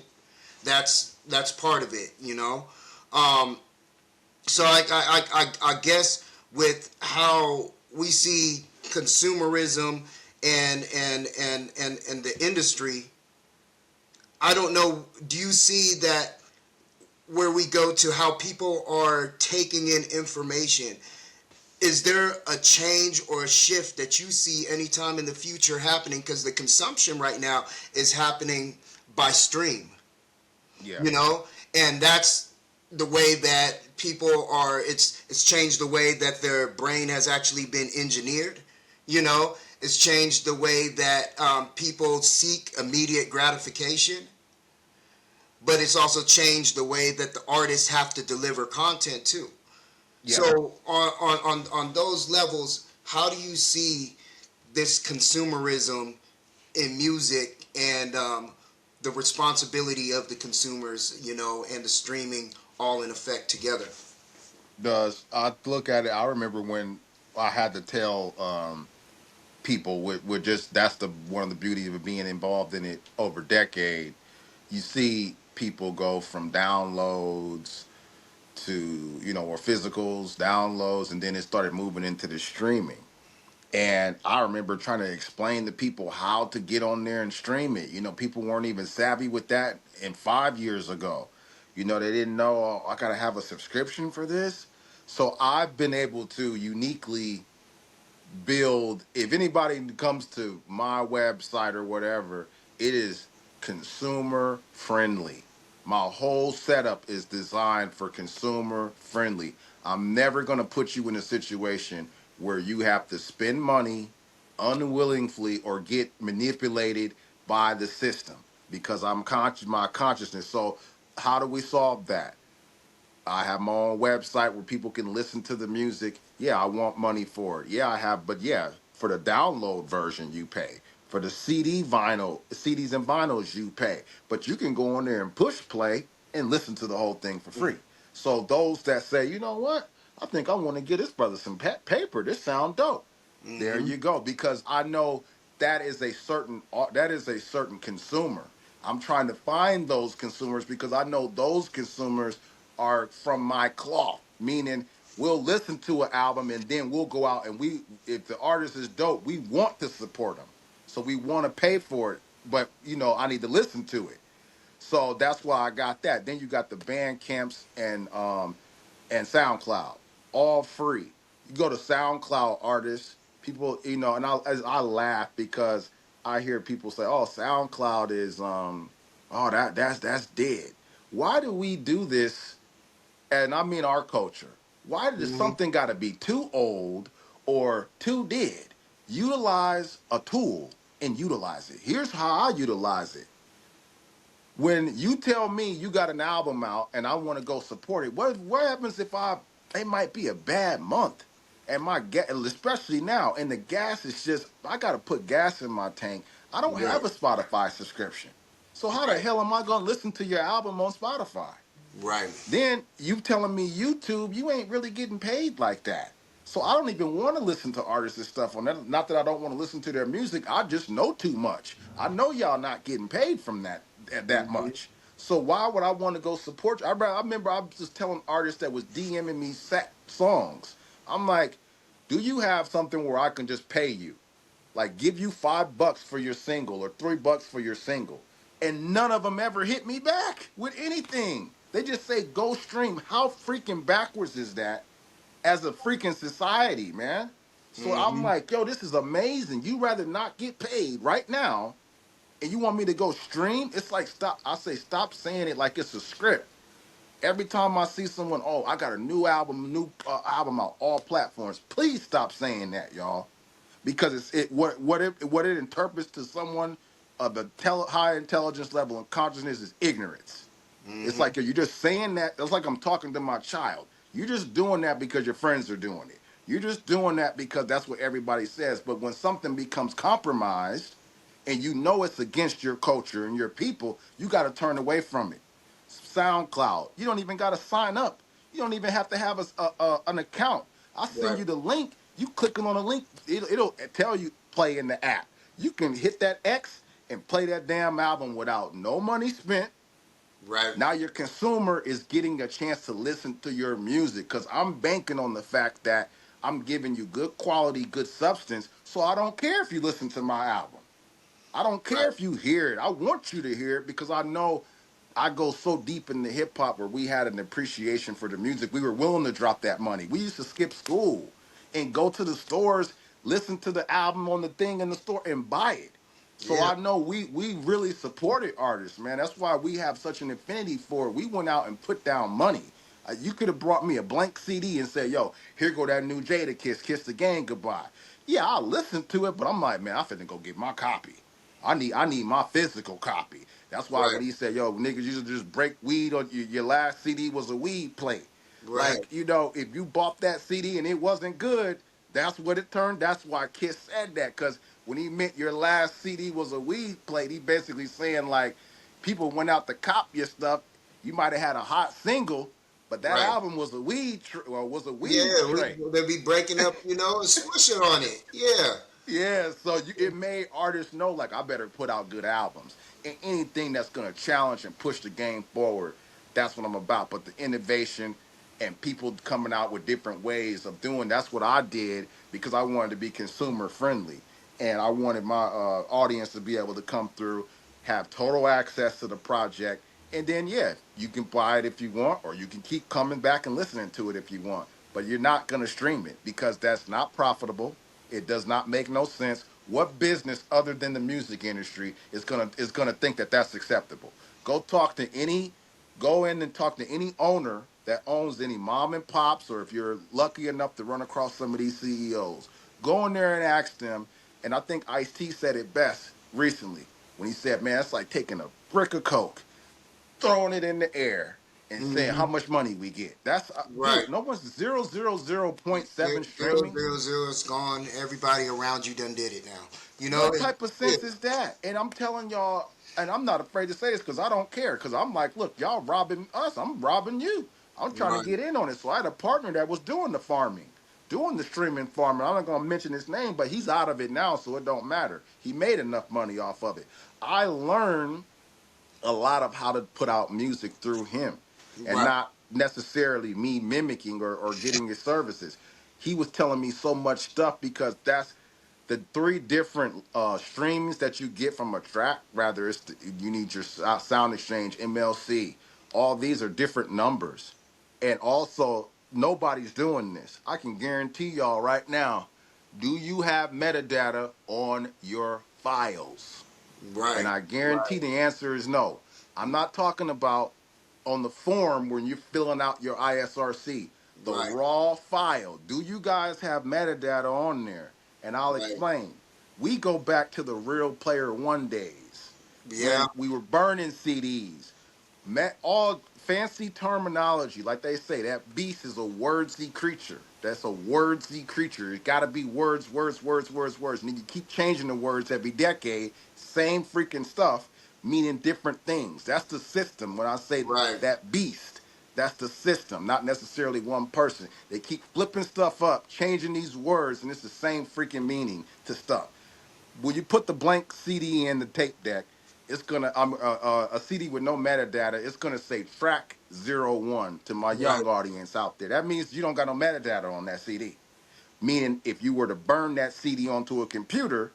That's part of it. Um, so I guess with how we see consumerism and the industry, I don't know. Do you see that where we go to how people are taking in information? Is there a change or a shift that you see anytime in the future happening? Because the consumption right now is happening by stream. Yeah. you know, and that's the way that people are. It's changed the way that their brain has actually been engineered, you know. It's changed the way that people seek immediate gratification, but it's also changed the way that the artists have to deliver content too. Yeah. So on those levels, how do you see this consumerism in music and the responsibility of the consumers, you know, and the streaming all in effect together? Does I look at it? I remember when I had to tell people with just that's the one of the beauty of being involved in it over decade. You see people go from downloads to or physicals, downloads, and then it started moving into the streaming. And I remember trying to explain to people how to get on there and stream it. People weren't even savvy with that in 5 years ago. They didn't know, oh, I got to have a subscription for this. So I've been able to uniquely build, if anybody comes to my website or whatever, it is consumer friendly. My whole setup is designed for consumer friendly. I'm never going to put you in a situation where you have to spend money unwillingly or get manipulated by the system, because I'm conscious my consciousness. So how do we solve that? I have my own website where people can listen to the music. Yeah, I want money for it. Yeah, I have, but yeah, for the download version, you pay. For the CDs and vinyls, you pay. But you can go on there and push play and listen to the whole thing for free. So those that say, you know what, I think I want to get this brother some paper. This sound dope. There Mm-hmm. you go. Because I know that is a certain consumer. I'm trying to find those consumers because I know those consumers are from my cloth, meaning we'll listen to an album and then we'll go out and if the artist is dope, we want to support them. So we want to pay for it, but I need to listen to it. So that's why I got that. Then you got the band camps and SoundCloud, all free. You go to SoundCloud artists, people, and I laugh because I hear people say, "Oh, SoundCloud is oh that's dead." Why do we do this? And I mean our culture. Why does Mm-hmm. something got to be too old or too dead? Utilize a tool and utilize it. Here's how I utilize it. When you tell me you got an album out and I want to go support it, what happens if it might be a bad month and my gas, especially now, and the gas is just I got to put gas in my tank. I don't have Right. a Spotify subscription. So how the Right. hell am I going to listen to your album on Spotify? Right. Then you telling me YouTube, you ain't really getting paid like that. So I don't even want to listen to artists and stuff on that. Not that I don't want to listen to their music. I just know too much. I know y'all not getting paid from that Mm-hmm. much. So why would I want to go support you? I remember I was just telling artists that was DMing me songs. I'm like, do you have something where I can just pay you? Like give you $5 for your single or $3 for your single. And none of them ever hit me back with anything. They just say go stream. How freaking backwards is that as a freaking society, man? So I'm Mm-hmm. like, yo, this is amazing. You rather not get paid right now and you want me to go stream? It's like stop. I say stop saying it like it's a script. Every time I see someone, oh, I got a new album out all platforms. Please stop saying that, y'all, because what it interprets to someone of the high intelligence level and consciousness is ignorance. It's Mm-hmm. like you're just saying that. It's like I'm talking to my child. You're just doing that because your friends are doing it. You're just doing that because that's what everybody says. But when something becomes compromised and you know it's against your culture and your people, you got to turn away from it. SoundCloud, you don't even got to sign up. You don't even have to have an account. I send Right. you the link. You clicking on the link, it'll tell you play in the app. You can hit that X and play that damn album without no money spent. Right. Now your consumer is getting a chance to listen to your music because I'm banking on the fact that I'm giving you good quality, good substance. So I don't care if you listen to my album. I don't care Right. if you hear it. I want you to hear it because I know I go so deep in the hip hop where we had an appreciation for the music. We were willing to drop that money. We used to skip school and go to the stores, listen to the album on the thing in the store and buy it. So Yeah. I know we really supported artists, man. That's why we have such an affinity for it. We went out and put down money. You could have brought me a blank CD and said, "Yo, here go that new Jada Kiss the Game Goodbye." Yeah, I'll listen to it, but I'm like, man, I finna go get my copy. I need my physical copy. That's why Right. when he said, "Yo, niggas used to just break weed on your last CD was a weed plate." Right. Like, if you bought that CD and it wasn't good, that's what it turned. That's why Kiss said that, because when he meant your last CD was a weed plate, he basically saying like people went out to cop your stuff. You might have had a hot single, but that Right. album was a was a weed Yeah. tray. They'll be breaking up, and swishing on it. Yeah. Yeah, so it made artists know like I better put out good albums and anything that's gonna challenge and push the game forward. That's what I'm about. But the innovation and people coming out with different ways of doing that's what I did because I wanted to be consumer friendly and I wanted my audience to be able to come through, have total access to the project, and then yeah, you can buy it if you want, or you can keep coming back and listening to it if you want. But you're not gonna stream it because that's not profitable. It does not make no sense. What business other than the music industry is gonna think that that's acceptable? Go talk to any, go in and talk to any owner that owns any mom and pops, or if you're lucky enough to run across some of these CEOs, go in there and ask them. And I think Ice T said it best recently when he said, "Man, it's like taking a brick of coke, throwing it in the air, and saying how Hmm. much money we get." That's Right. dude. No one's 0.7 Zero, streaming. zero, zero is gone. Everybody around you done did it now. What It, type of yeah. sense is that? And I'm telling y'all, and I'm not afraid to say this because I don't care. Because I'm like, look, y'all robbing us. I'm robbing you. I'm trying to Right. get in on it. So I had a partner that was doing the farming, doing the streaming farming. I'm not gonna mention his name, but he's out of it now, so it don't matter. He made enough money off of it. I learned a lot of how to put out music through him and Right. not necessarily me mimicking or getting his services. He was telling me so much stuff because that's the three different streams that you get from a track. Rather, you need your sound exchange, MLC. All these are different numbers. And also, nobody's doing this. I can guarantee y'all right now, do you have metadata on your files? And Right. I guarantee the answer is no. I'm not talking about on the form when you're filling out your ISRC, the Right. raw file. Do you guys have metadata on there? And I'll Right. explain. We go back to the real Player One days Yeah. when we were burning CDs. All fancy terminology, like they say, that beast is a wordsy creature. That's a wordsy creature. It got to be words, words, words, words, words. And you keep changing the words every decade, same freaking stuff, meaning different things. That's the system. When I say Right. that beast, that's the system, not necessarily one person. They keep flipping stuff up, changing these words, and it's the same freaking meaning to stuff. When you put the blank CD in the tape deck, it's gonna a CD with no metadata. It's gonna say track 01 to my Right. young audience out there. That means you don't got no metadata on that CD. Meaning, if you were to burn that CD onto a computer,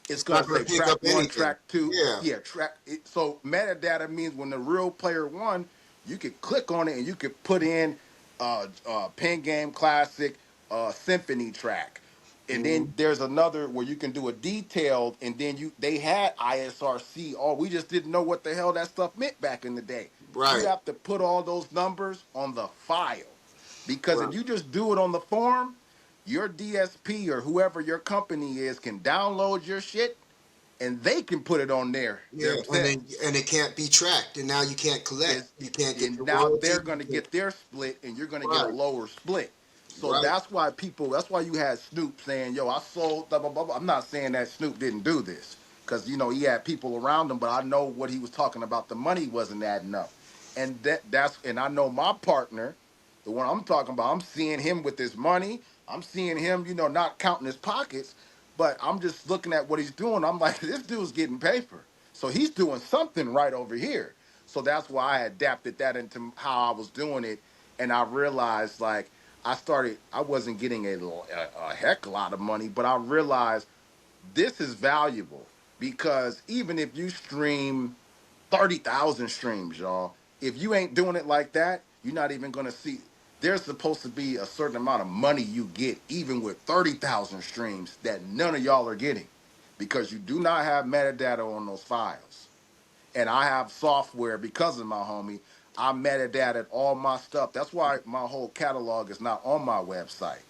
it's It's gonna not going say to pick up track one, anything. track two. Yeah. Yeah, track. So metadata means when the real Player One, you could click on it and you could put in Pengame Classic, Symphony track, and then Hmm. there's another where you can do a detailed, and then they had ISRC. Oh, we just didn't know what the hell that stuff meant back in the day. You Right. have to put all those numbers on the file because if Right. you just do it on the form, your DSP or whoever your company is can download your shit and they can put it on there Yeah. themselves. And it can't be tracked, and now you can't collect. Is You can't get and your now royalty. they're going to get their split and you're going to get a Right. lower split. So Right. that's why you had Snoop saying, "Yo, I sold blah blah blah." I'm not saying that Snoop didn't do this cuz he had people around him, but I know what he was talking about, the money wasn't adding up. And and I know my partner, the one I'm talking about, I'm seeing him with his money. I'm seeing him, not counting his pockets, but I'm just looking at what he's doing. I'm like, this dude's getting paper. So he's doing something right over here. So that's why I adapted that into how I was doing it. And I realized, like, I wasn't getting a heck lot of money, but I realized this is valuable because even if you stream 30,000 streams, y'all, if you ain't doing it like that, you're not even going to see. There's supposed to be a certain amount of money you get, even with 30,000 streams, that none of y'all are getting. because you do not have metadata on those files. And I have software because of my homie. I metadata all my stuff. That's why my whole catalog is not on my website.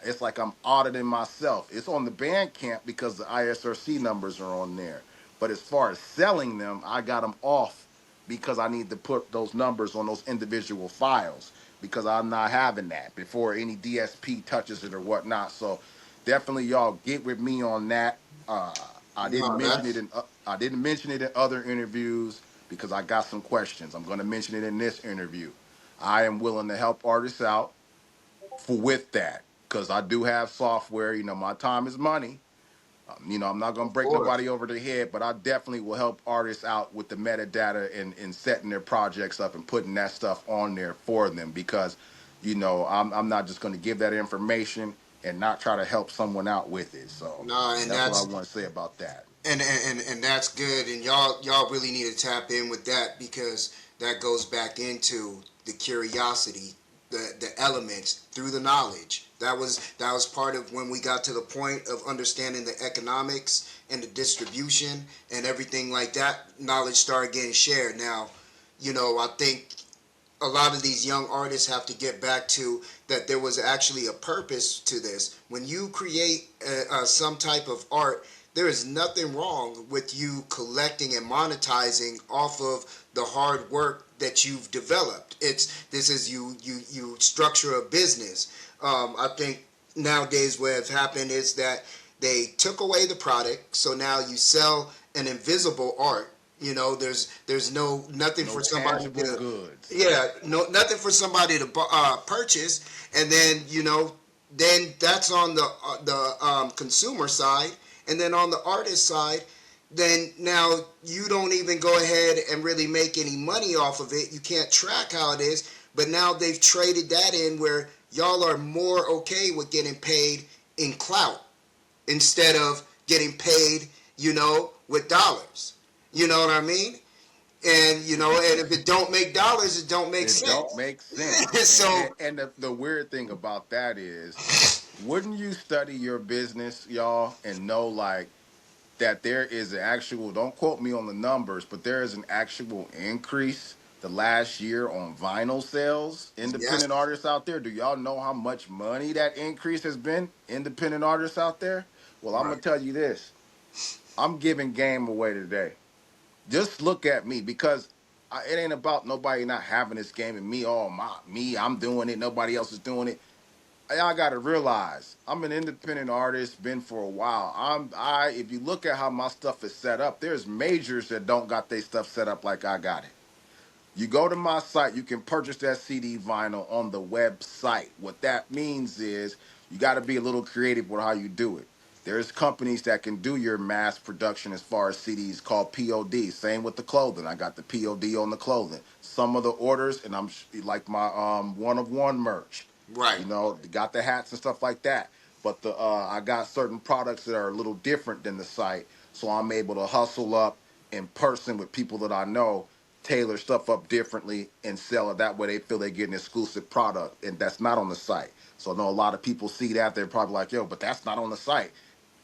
It's like I'm auditing myself. It's on the Bandcamp because the ISRC numbers are on there. But as far as selling them, I got them off because I need to put those numbers on those individual files because I'm not having that before any DSP touches it or whatnot. So definitely y'all get with me on that. Uh, I didn't No, mention it that's in I didn't mention it in other interviews because I got some questions. I'm going to mention it in this interview. I am willing to help artists out for with that because I do have software. You know, my time is money. I'm not going to of break course. nobody over the head, but I definitely will help artists out with the metadata and setting their projects up and putting that stuff on there for them because, I'm not just going to give that information and not try to help someone out with it. So No, and that's what I want to say about that. and that's good. And y'all really need to tap in with that because that goes back into the curiosity, the elements through the knowledge. That was part of when we got to the point of understanding the economics and the distribution and everything like that. Knowledge started getting shared. Now, I think a lot of these young artists have to get back to that there was actually a purpose to this. When you create some type of art, there is nothing wrong with you collecting and monetizing off of the hard work that you've developed. This is you structure a business. I think nowadays what has happened is that they took away the product, so now you sell an invisible art. There's nothing No for somebody tangible to, goods. yeah, no, nothing for somebody to purchase, and then then that's on the consumer side, and then on the artist side, then now you don't even go ahead and really make any money off of it. You can't track how it is, but now they've traded that in where y'all are more okay with getting paid in clout instead of getting paid, with dollars. You know what I mean? And if it don't make dollars, it don't make It don't sense. make sense. And, So and, and the weird thing about that is, wouldn't you study your business, y'all, and know like that there is an actual, don't quote me on the numbers, but there is an actual increase the last year on vinyl sales, independent yes, artists out there? Do y'all know how much money that increase has been? Independent artists out there? Well, I'm right. gonna tell you this. I'm giving game away today. Just look at me because it ain't about nobody not having this game and me all my me I'm doing it, nobody else is doing it. I got to realize I'm an independent artist, been for a while. If you look at how my stuff is set up, there's majors that don't got their stuff set up like I got it. You go to my site, you can purchase that CD vinyl on the website. What that means is you got to be a little creative with how you do it. There's companies that can do your mass production as far as CDs called POD. Same with the clothing. I got the POD on the clothing. Some of the orders, and like my one of one merch. Right. Got the hats and stuff like that. But the I got certain products that are a little different than the site, so I'm able to hustle up in person with people that I know, tailor stuff up differently and sell it that way. They feel they get an exclusive product, and that's not on the site. So I know a lot of people see that, they're probably like, yo, but that's not on the site.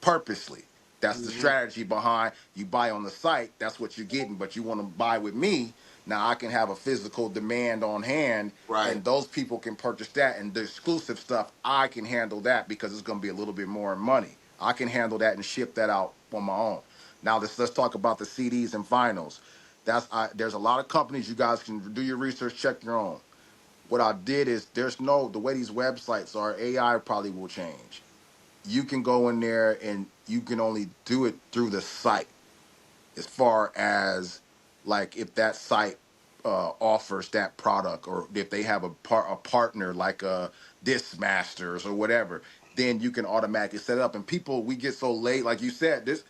Purposely, that's the Hmm. strategy behind you buy on the site, that's what you're getting. But you want to buy with me, now I can have a physical demand on hand, Right. and those people can purchase that, and the exclusive stuff I can handle that because it's going to be a little bit more money. I can handle that and ship that out on my own. Now let's talk about the CDs and vinyls. There's a lot of companies, you guys can do your research, check your own. What I did is the way these websites are, AI probably will change. You can go in there and you can only do it through the site, as far as like if that site offers that product, or if they have a partner like Disc Masters or whatever, then you can automatically set it up. And people, we get so late, like you said, this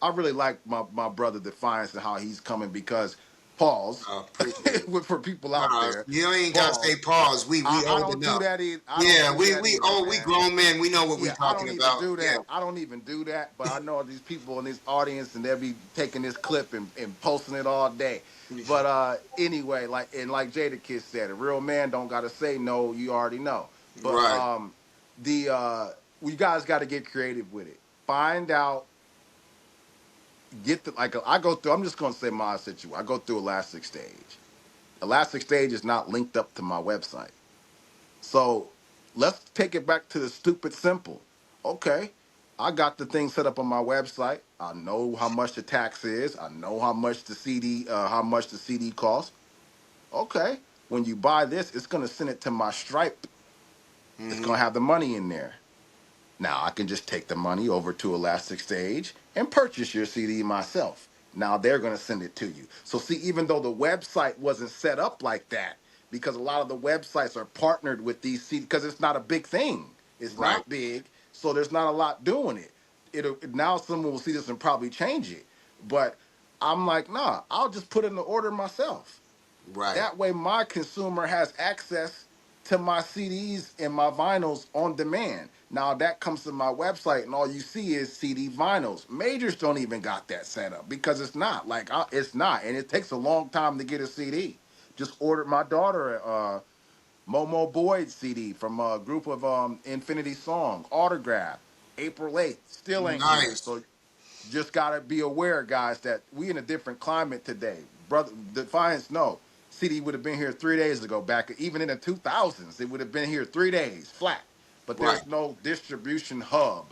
I really like my brother Defiance and how he's coming because pause Appreciate it. for people out there, You ain't gotta say pause. pause. We I old don't do enough. that either. I don't Yeah, do that we either, we man. grown men. We know what we Yeah, I talking don't even about. do Yeah. that. I don't even do that. But I know these people in this audience, and they'll be taking this clip and posting it all day. But anyway, like Jada Kiss said, a real man don't gotta say no. You already know. But Right. the we guys got to get creative with it. Find out get the like I go through. I'm just gonna say my situation. I go through Elastic Stage. Elastic Stage is not linked up to my website. So let's take it back to the stupid simple. Okay, I got the thing set up on my website. I know how much the tax is. I know how much the CD costs. Okay, when you buy this, it's gonna send it to my Stripe. It's Hmm. gonna have the money in there. Now I can just take the money over to Elastic Stage and purchase your CD myself. Now they're going to send it to you. So see, even though the website wasn't set up like that, because a lot of the websites are partnered with these CD, because it's not a big thing. It's Right. not big, so there's not a lot doing it. It'll now someone will see this and probably change it. But I'm like, nah, I'll just put in the order myself. Right. That way, my consumer has access to my CDs and my vinyls on demand. Now, that comes to my website, and all you see is CD vinyls. Majors don't even got that set up because it's not it's not, and it takes a long time to get a CD. Just ordered my daughter a Momo Boyd CD from a group of Infinity Song autograph, April 8th. Still ain't here, Nice. so just gotta be aware, guys, that we in a different climate today. Brother Defiance, no. CD would have been here 3 days ago, back even in the 2000s. It would have been here 3 days flat. But Right. there's no distribution hub.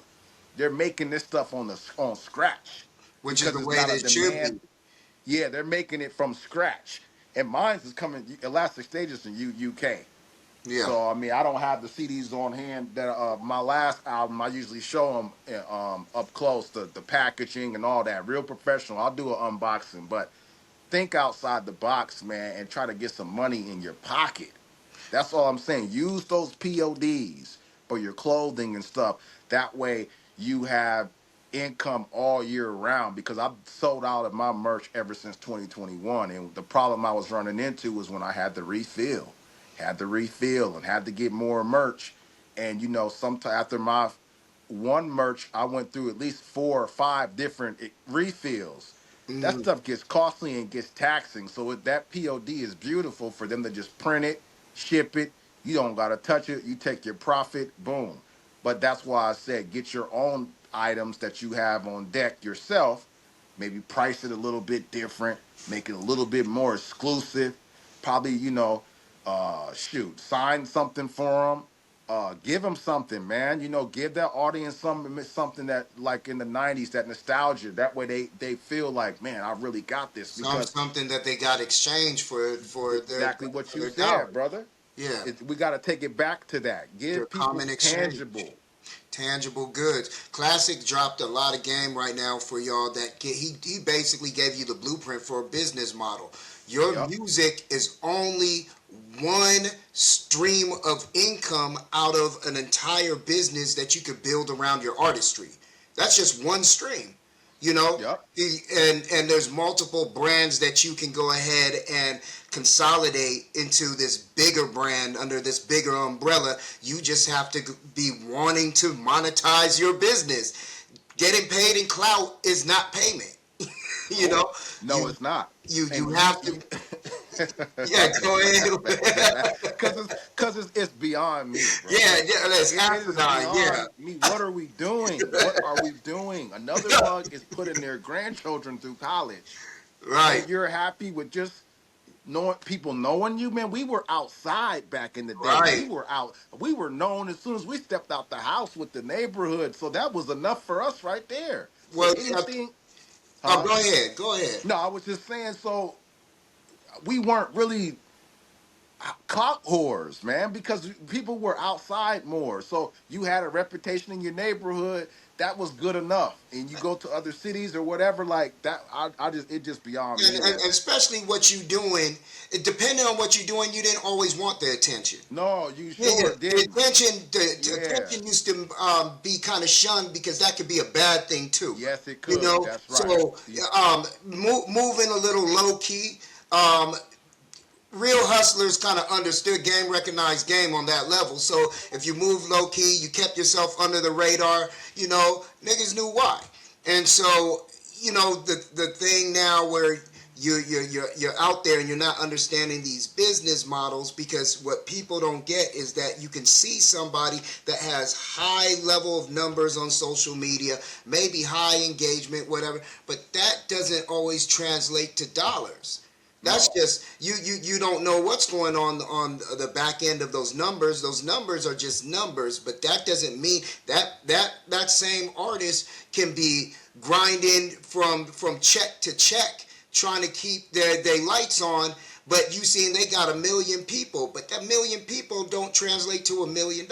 They're making this stuff on scratch Which is because the it's way not a that should demand. be. Yeah, they're making it from scratch. And mine's is coming Elastic Stages in UK. Yeah. So I mean, I don't have the CDs on hand. That my last album, I usually show them up close, the packaging and all that, real professional. I'll do an unboxing, but think outside the box, man, and try to get some money in your pocket. That's all I'm saying. Use those PODs for your clothing and stuff. That way you have income all year round because I've sold out of my merch ever since 2021. And the problem I was running into was when I had to refill and had to get more merch. And sometime after my one merch, I went through at least 4 or 5 different refills. That Hmm. stuff gets costly and gets taxing. So that POD is beautiful for them to just print it, ship it. You don't gotta touch it. You take your profit, boom. But that's why I said get your own items that you have on deck yourself. Maybe price it a little bit different, make it a little bit more exclusive. Probably, shoot, sign something for them. Give them something, man. Give that audience something that, like in the '90s, that nostalgia. That way, they feel like, man, I really got this because Something that they got exchanged for exactly what you their said, dollars. brother. Yeah. We got to take it back to that. Their Give people common exchange. tangible. Tangible goods. Classic dropped a lot of game right now for y'all. He basically gave you the blueprint for a business model. Your Yep. music is only one stream of income out of an entire business that you could build around your artistry. That's just one stream, you know. Yep. And there's multiple brands that you can go ahead and consolidate into this bigger brand under this bigger umbrella. You just have to be wanting to monetize your business. Getting paid in clout is not payment. you Nope. know, No, you it's not. you And have to. Yeah, go ahead. Because it's beyond me, Yeah, brother. yeah, that's It is asinine. Yeah, beyond me. What are we doing? What are we doing? Another mug is putting their grandchildren through college, right, and you're happy with just knowing people knowing you, man. We were outside back in the day. We right. were out. We were known as soon as we stepped out the house with the neighborhood. So that was enough for us right there. So Well, anything, huh? go ahead, go ahead. No, I was just saying. So we weren't really clout whores, man, because people were outside more. So you had a reputation in your neighborhood that was good enough, and you go to other cities or whatever like that. I just it just beyond me, And man. especially what you doing, depending on what you're doing, you didn't always want the attention. No, you Yeah, sure didn't. the Yeah. attention used to be kind of shunned because that could be a bad thing too. Yes, it You could. know, That's right. so moving a little low key. Um, Real hustlers kind of understood game, recognized game on that level. So if you moved low key, you kept yourself under the radar. You know, niggas knew why. And so the thing now where you're out there and you're not understanding these business models, because what people don't get is that you can see somebody that has high level of numbers on social media, maybe high engagement, whatever, but that doesn't always translate to dollars. That's No. just you don't know what's going on the back end of those numbers. Those numbers are just numbers, but that doesn't mean that same artist can be grinding from check to check, trying to keep their lights on. But you seeing they got a million people, but that million people don't translate to $1 million.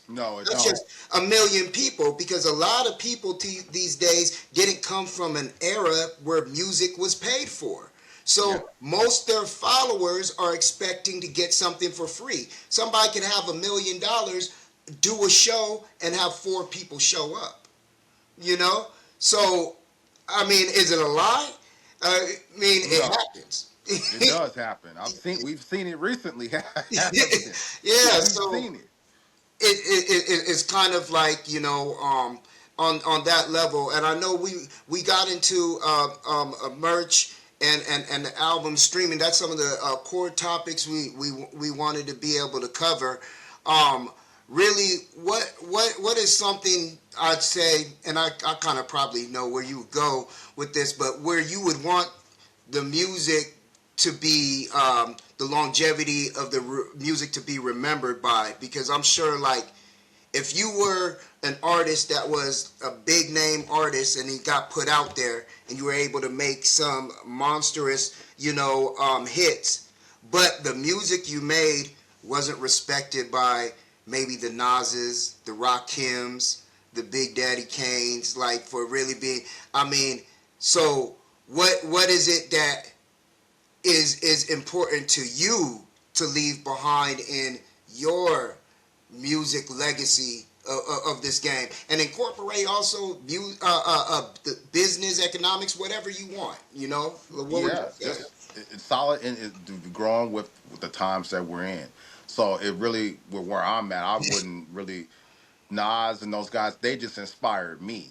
No, it That's don't. just a million people, because a lot of people these days didn't come from an era where music was paid for. Yeah. So most their followers are expecting to get something for free. Somebody can have $1 million, do a show, and have four people show up. You know? So, I mean, is it a lie? I mean, it No. happens. It does happen. We've seen it recently happen. Yeah, We've so seen it. it's kind of like, on that level. And I know we got into a merch and the album streaming. That's some of the core topics we wanted to be able to cover. um Really, what is something I'd say, and I kind of probably know where you would go with this, but where you would want the music to be, the longevity of the music to be remembered by? Because I'm sure, like, if you were an artist that was a big name artist and he got put out there and you were able to make some monstrous, hits, but the music you made wasn't respected by maybe the Nas's, the Rakims, the Big Daddy Kanes, like, for really being, I mean, so what is it that is important to you to leave behind in your music legacy of this game, and incorporate also the business, economics, whatever you want. What would you Yeah, say? just it's solid and growing with the times that we're in. So it really, where I'm at, I wouldn't really, Nas and those guys, they just inspired me.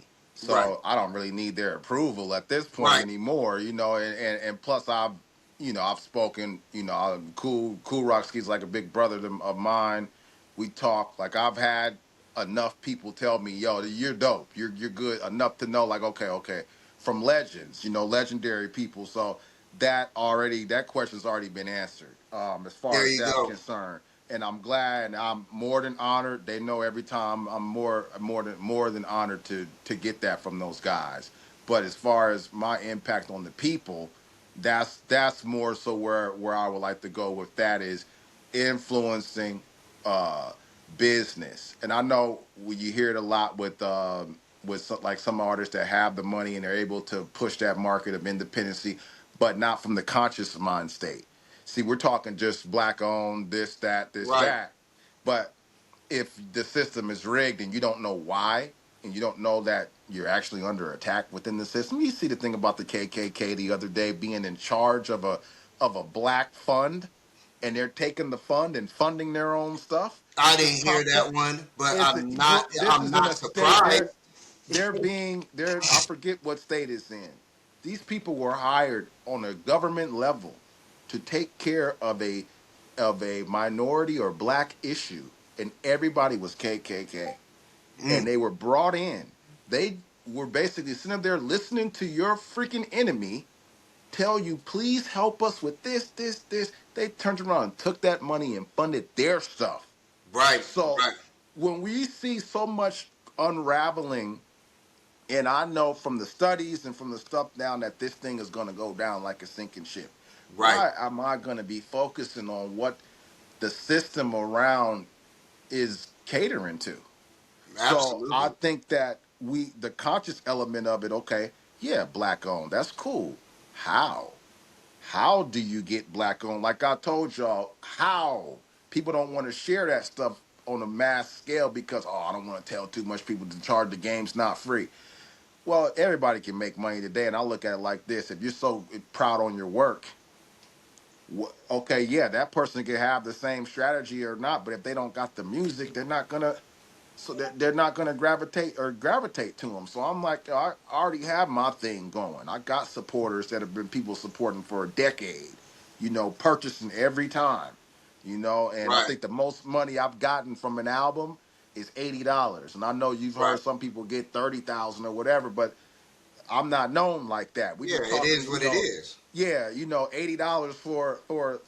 Right, So I don't really need their approval at this point right. anymore, and plus I've spoken, Cool Rockski's like a big brother of mine. We talk, like, I've had enough people tell me, yo, you're dope. You're good enough to know, like, okay, from legends, legendary people. So that question's already been answered, as far There as you that's go. concerned. And I'm glad, and I'm more than honored. They know every time I'm more than honored to get that from those guys. But as far as my impact on the people, that's more so where I would like to go with that, is influencing uh business. And I know you hear it a lot like some artists that have the money and they're able to push that market of independency, but not from the conscious mind state. See, we're talking just black owned, this, Right, that. But if the system is rigged and you don't know why, and you don't know that you're actually under attack within the system. You see the thing about the KKK the other day being in charge of a black fund, and they're taking the fund and funding their own stuff I to didn't hear prop that up. one, but It's bro, this I'm is in not a state surprised. they're I forget what state it's in. These people were hired on a government level to take care of a minority or black issue, and everybody was KKK, Mm, and they were brought in. They were basically sitting there listening to your freaking enemy tell you, please help us with this. They turned around and took that money and funded their stuff. right, So right, when we see so much unraveling, and I know from the studies and from the stuff down that this thing is going to go down like a sinking ship, right. why am I going to be focusing on what the system around is catering to? So I Absolutely. think that the conscious element of it, okay, yeah, black owned, that's cool. How? How do you get black owned? Like I told y'all, how? People don't want to share that stuff on a mass scale because, oh, I don't want to tell too much people to charge the game's not free. Well, everybody can make money today, and I look at it like this: if you're so proud on your work, okay, yeah, that person can have the same strategy or not, but if they don't got the music, they're not gonna. so they're not going to gravitate to them. So I'm like, I already have my thing going. I got supporters that have been people supporting for a decade, purchasing every time, and I Right, think the most money I've gotten from an album is $80. And I know you've right. heard some people get 30,000 or whatever, but I'm not known like that. We Yeah, just it is talking, what it is. yeah, $80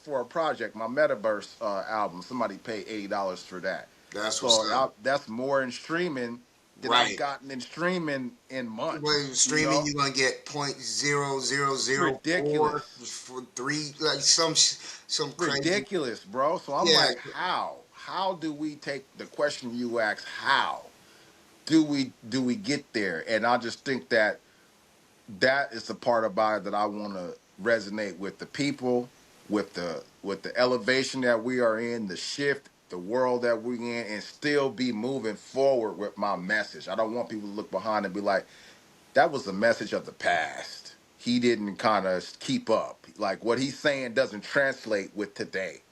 for a project. My Metaverse album, somebody paid $80 for that. That's what's So up. that's more in streaming than I've Right. gotten in streaming in When months. streaming, you're gonna get point zero zero zero four Ridiculous, for three, like some crazy. ridiculous, bro. So I'm Yeah, like, how? How do we take the question you ask? How do we get there? And I just think that is the part about it that I want to resonate with the people, with the elevation that we are in, the shift, the world that we're in, and still be moving forward with my message. I don't want people to look behind and be like, that was a message of the past. He didn't kind of keep up. Like what he's saying doesn't translate with today.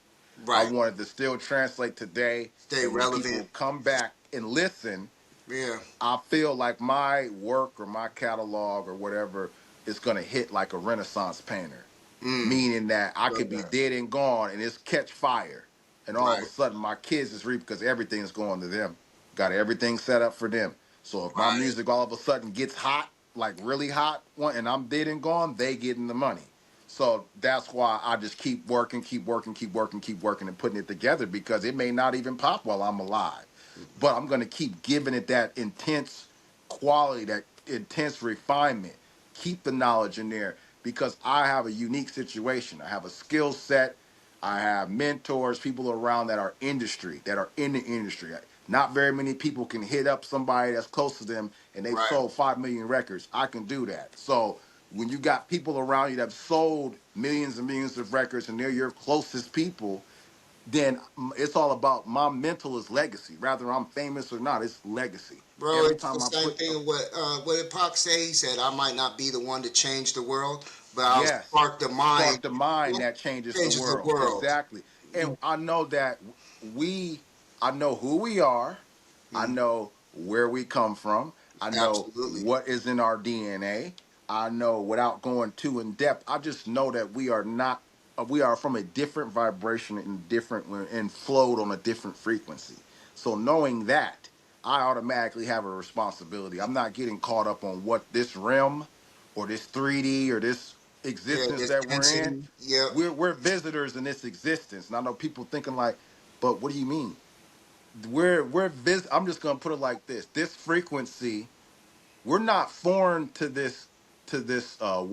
I right. wanted to still translate today, Stay and when relevant. people come back and listen, Yeah. I feel like my work or my catalog or whatever is gonna hit like a Renaissance painter, Mm. meaning that I Love could be that. dead and gone and it's catch fire, and all of a Right. sudden my kids is reap because everything is going to them. Got everything set up for them. So if my Right. music all of a sudden gets hot, like really hot, and I'm dead and gone, they getting the money. So that's why I just keep working, keep working, keep working, keep working, and putting it together because it may not even pop while I'm alive, but I'm going to keep giving it that intense quality, that intense refinement. Keep the knowledge in there because I have a unique situation. I have a skill set. I have mentors, people around that are industry, that are in the industry. Not very many people can hit up somebody that's close to them and they've Right. sold 5 million records. I can do that. So when you got people around you that have sold millions and millions of records and they're your closest people, then it's all about my mental is legacy. Rather I'm famous or not, it's legacy. Bro, Every it's the time I same put, thing. What did Pac say? He said, "I might not be the one to change the world, but I'll yes, spark the mind spark the mind that that changes the changes the world. world." Exactly. And I know that we, I know who we are. I Mm, know where we come from. I know absolutely. what is in our DNA. I know without going too in depth, I just know that we are not, we are from a different vibration and different, and flowed on a different frequency. So knowing that, I automatically have a responsibility. I'm not getting caught up on what this realm or this 3D or this Yeah, existence this that we're in. density. Yep. We're visitors in this existence. And I know people thinking like, but what do you mean? I'm just gonna put it like this. This frequency, we're not foreign to this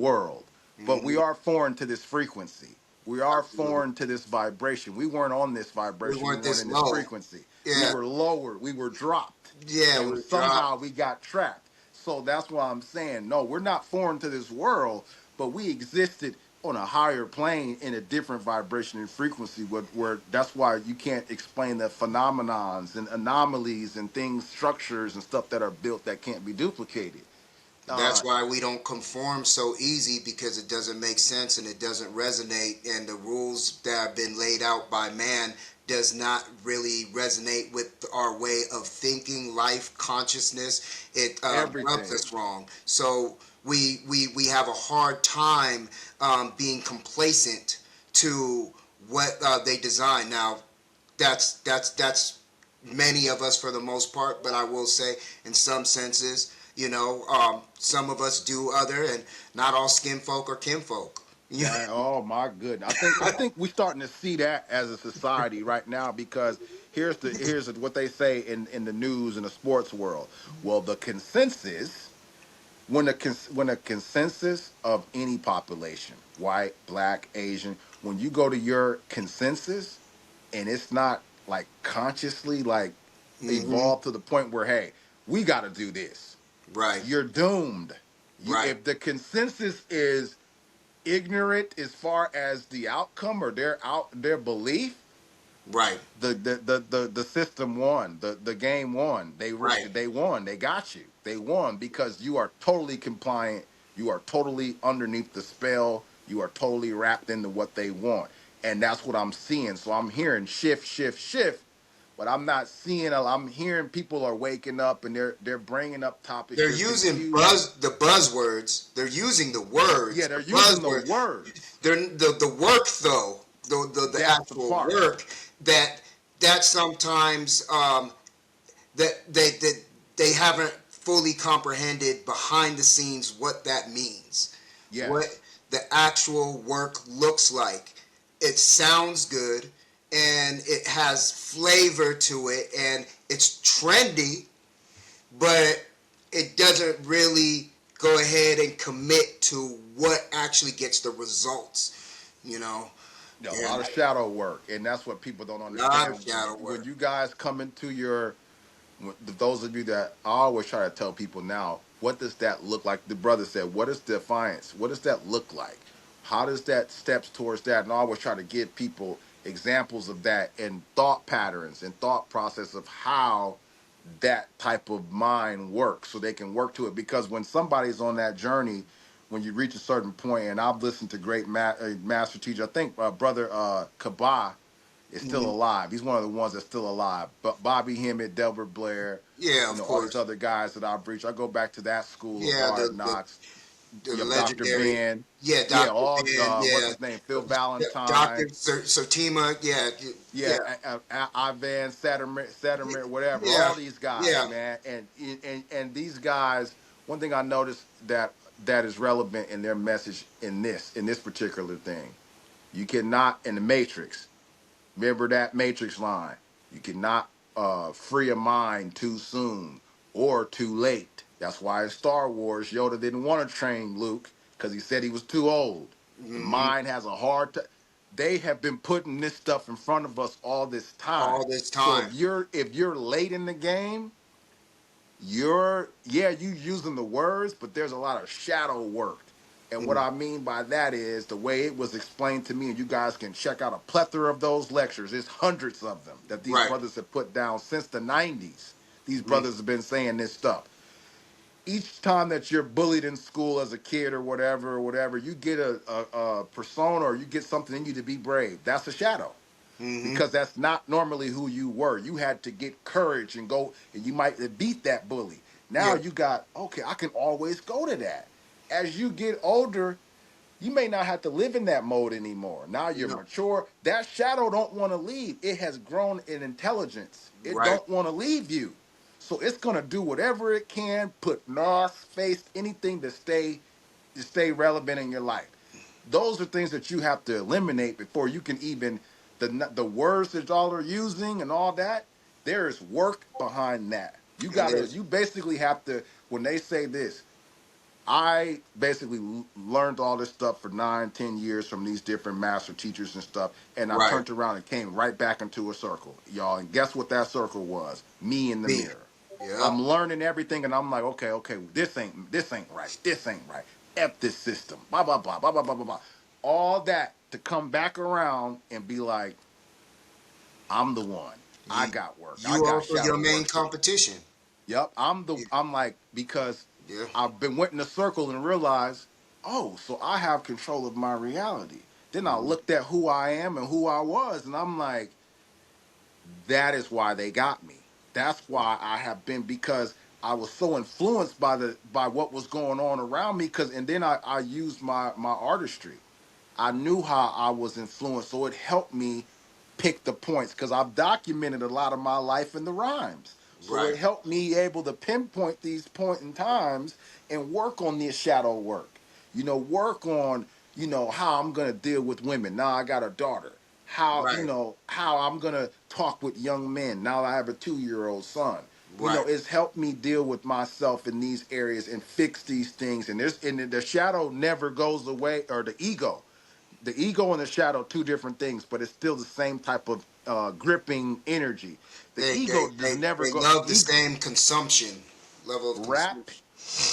world, but we Hmm. are foreign to this frequency. We are Absolutely. foreign to this vibration. We weren't on this We vibration. We weren't weren't this in this low. frequency. We Yeah. were lowered. We were dropped, Yeah, and we dropped. somehow we got trapped. So that's why I'm saying no. We're not foreign to this world, but we existed on a higher plane in a different vibration and frequency where that's why you can't explain the phenomenons and anomalies and things, structures and stuff that are built that can't be duplicated. That's uh why we don't conform so easy because it doesn't make sense and it doesn't resonate, and the rules that have been laid out by man does not really resonate with our way of thinking, life, consciousness. It rubs Everything. us wrong. So we have a hard time being complacent to what they design. Now, that's many of us for the most part, but I will say in some senses, some of us do other, and not all skin folk are kinfolk. Yeah. Oh my goodness. I think we're starting to see that as a society right now because here's what they say in the news in the sports world. Well, the consensus, when a consensus of any population, white, black, Asian, when you go to your consensus and it's not like consciously like Hmm. evolved to the point where hey, we got to do this. Right. You're doomed. Right. If the consensus is ignorant as far as the outcome or their belief, Right. the system won, the game won. Right. They won. They got you. They won because you are totally compliant. You are totally underneath the spell. You are totally wrapped into what they want, and that's what I'm seeing. So I'm hearing shift, shift, shift. but I'm not seeing. I'm hearing people are waking up and they're bringing up topics. They're They're using confused. the buzzwords. They're using the Yeah, words, they're the using the buzzword. words. They're the work though, the That's the actual part. work that sometimes that they haven't fully comprehended behind the scenes what that means, what Yes. the actual work looks like. It sounds good and it has flavor to it and it's trendy, but it doesn't really go ahead and commit to what actually gets the results, you know. A lot And of shadow work, and that's what people don't a lot of understand. shadow When work. you guys come into your, those of you that I always try to tell people now, what does that look like? The brother said, "What is defiance? What does that look like? How does that steps towards that?" And I always try to give people examples of that and thought patterns and thought process of how that type of mind works, so they can work to it. Because when somebody's on that journey, when you reach a certain point, and I've listened to great master teacher. I think brother Kabah is still Mhm. alive. He's one of the ones that's still alive. But Bobby Hemmett, Delbert Blair, Yeah, of all these course. other guys that I've reached. I go back to that school of Yeah, hard knocks. the You have Dr. legendary, Ben. yeah, Yeah, Dr. all Ben, what's yeah, his name? Phil Dr. Valentine. Sertima, yeah, yeah, Yeah, Ivan Sedermer, whatever. yeah, All these guys, yeah, man, and these guys. One thing I noticed that is relevant in their message in this particular thing. You cannot in the Matrix. Remember that Matrix line. You cannot free a mind too soon or too late. That's why in Star Wars, Yoda didn't want to train Luke because he said he was too old. The hmm mind has a hard time. They have been putting this stuff in front of us all this time. all this So time. if you're late in the game, you using the words, but there's a lot of shadow work. And what Mm, I mean by that is the way it was explained to me, and you guys can check out a plethora of those lectures. There's hundreds of them that these right. brothers have put down since the 90s. These Mm, brothers have been saying this stuff. Each time that you're bullied in school as a kid or whatever, you get a persona or you get something in you to be brave. That's a shadow mm-hmm. because that's not normally who you were. You had to get courage and go, and you might beat that bully. Now Yeah, you got, okay, I can always go to that. As you get older, you may not have to live in that mode anymore. Now you're no, mature. That shadow don't want to leave. It has grown in intelligence. It right. don't want to leave you. So it's gonna do whatever it can, put north, face, anything to stay relevant in your life. Those are things that you have to eliminate before you can even the words that y'all are using and all that. There is work behind that. And there's You basically have to, when they say this, I basically learned all this stuff for 9, 10 years from these different master teachers and stuff, and I right. turned around and came right back into a circle, y'all. And guess what that circle was? Me in the Me. mirror. Yep. I'm learning everything, and I'm like, okay, this ain't right. This ain't right. F this system. Blah blah blah blah blah blah blah blah. All that to come back around and be like, I'm the one. I You, got work. I you got also your shadow main work too. competition. Yep, I'm like, because Yeah. I've been went in a circle and realized, oh, so I have control of my reality. Then I Mhm. looked at who I am and who I was, and I'm like, that is why they got me. That's why I have been, because I was so influenced by what was going on around me. Cause and then I used my artistry. I knew how I was influenced, so it helped me pick the points because I've documented a lot of my life in the rhymes. So Right. it helped me able to pinpoint these point in times and work on this shadow work. Work on, how I'm gonna deal with women. Now I got a daughter. How, Right. how I'm gonna talk with young men. Now I have a 2-year-old son. Right. It's helped me deal with myself in these areas and fix these things. And the shadow never goes away, or the ego. The ego and the shadow, two different things, but it's still the same type of gripping energy. The They they ego does they never they go. love the same consumption level of Rap, consumption.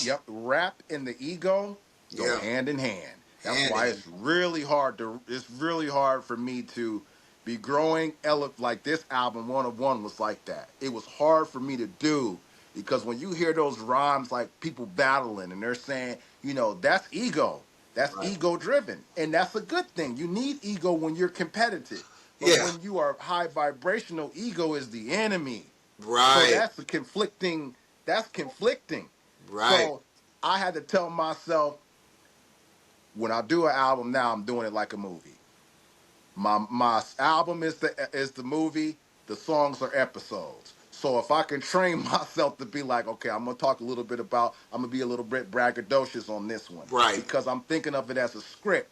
yep, rap and the ego go Yeah. hand in hand. That's Hand why in. it's really hard for me to be growing. Like this album, One of One, was like that. It was hard for me to do because when you hear those rhymes, like people battling and they're saying, that's ego. That's Right. ego driven. And that's a good thing. You need ego when you're competitive. But Yeah. when you are high vibrational, ego is the enemy. So Right. that's conflicting. Right. So I had to tell myself, when I do an album now, I'm doing it like a movie. My album is the movie. The songs are episodes. So if I can train myself to be like, okay, I'm gonna talk a little bit about, I'm gonna be a little bit braggadocious on this one Right. because I'm thinking of it as a script.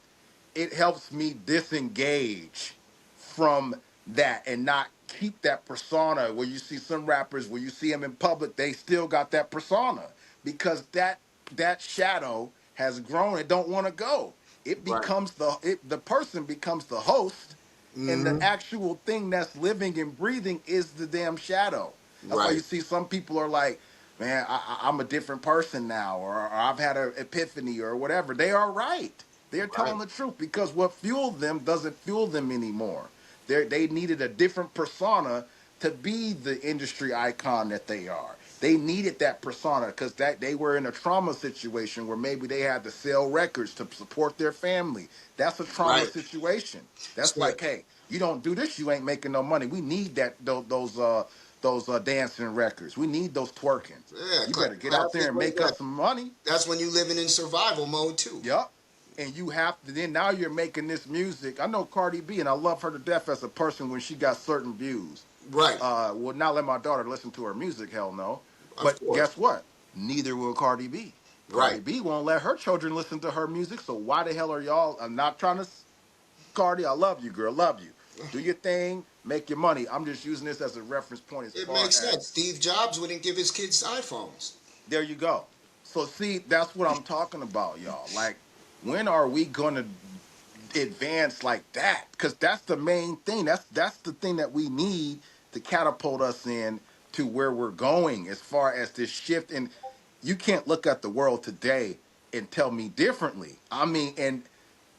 It helps me disengage from that and not keep that persona where you see some rappers where you see them in public, they still got that persona because that shadow has grown and don't want to go. It Right. becomes the person becomes the host, and the Mm-hmm. actual thing that's living and breathing is the damn shadow. That's why Right. you see some people are like, man, I'm a different person now, or I've had an epiphany or whatever. They are right. They're Right. telling the truth because what fueled them doesn't fuel them anymore. They needed a different persona to be the industry icon that they are. They needed that persona because that they were in a trauma situation where maybe they had to sell records to support their family. That's a trauma Right. situation. That's So, like, hey, you don't do this, you ain't making no money. We need those dancing records. We need those twerking. yeah, You better get out there classic and way make back. us some money. That's when you living in survival mode too. Yup. And you have to then now you're making this music. I know Cardi B and I love her to death as a person when she got certain views. Right. Will not let my daughter listen to her music, hell no. Of But course. guess what? Neither will Cardi B. Right. Cardi B won't let her children listen to her music. So why the hell are y'all? I'm not trying to. Cardi, I love you, girl. Love you. Do your thing, make your money. I'm just using this as a reference point as It far makes as sense. Steve Jobs wouldn't give his kids iPhones. there you go. So see, that's what I'm talking about, y'all. Like, when are we gonna advance like that? Because that's the main thing. That's the thing that we need to catapult us in to where we're going as far as this shift. And you can't look at the world today and tell me differently. I mean, and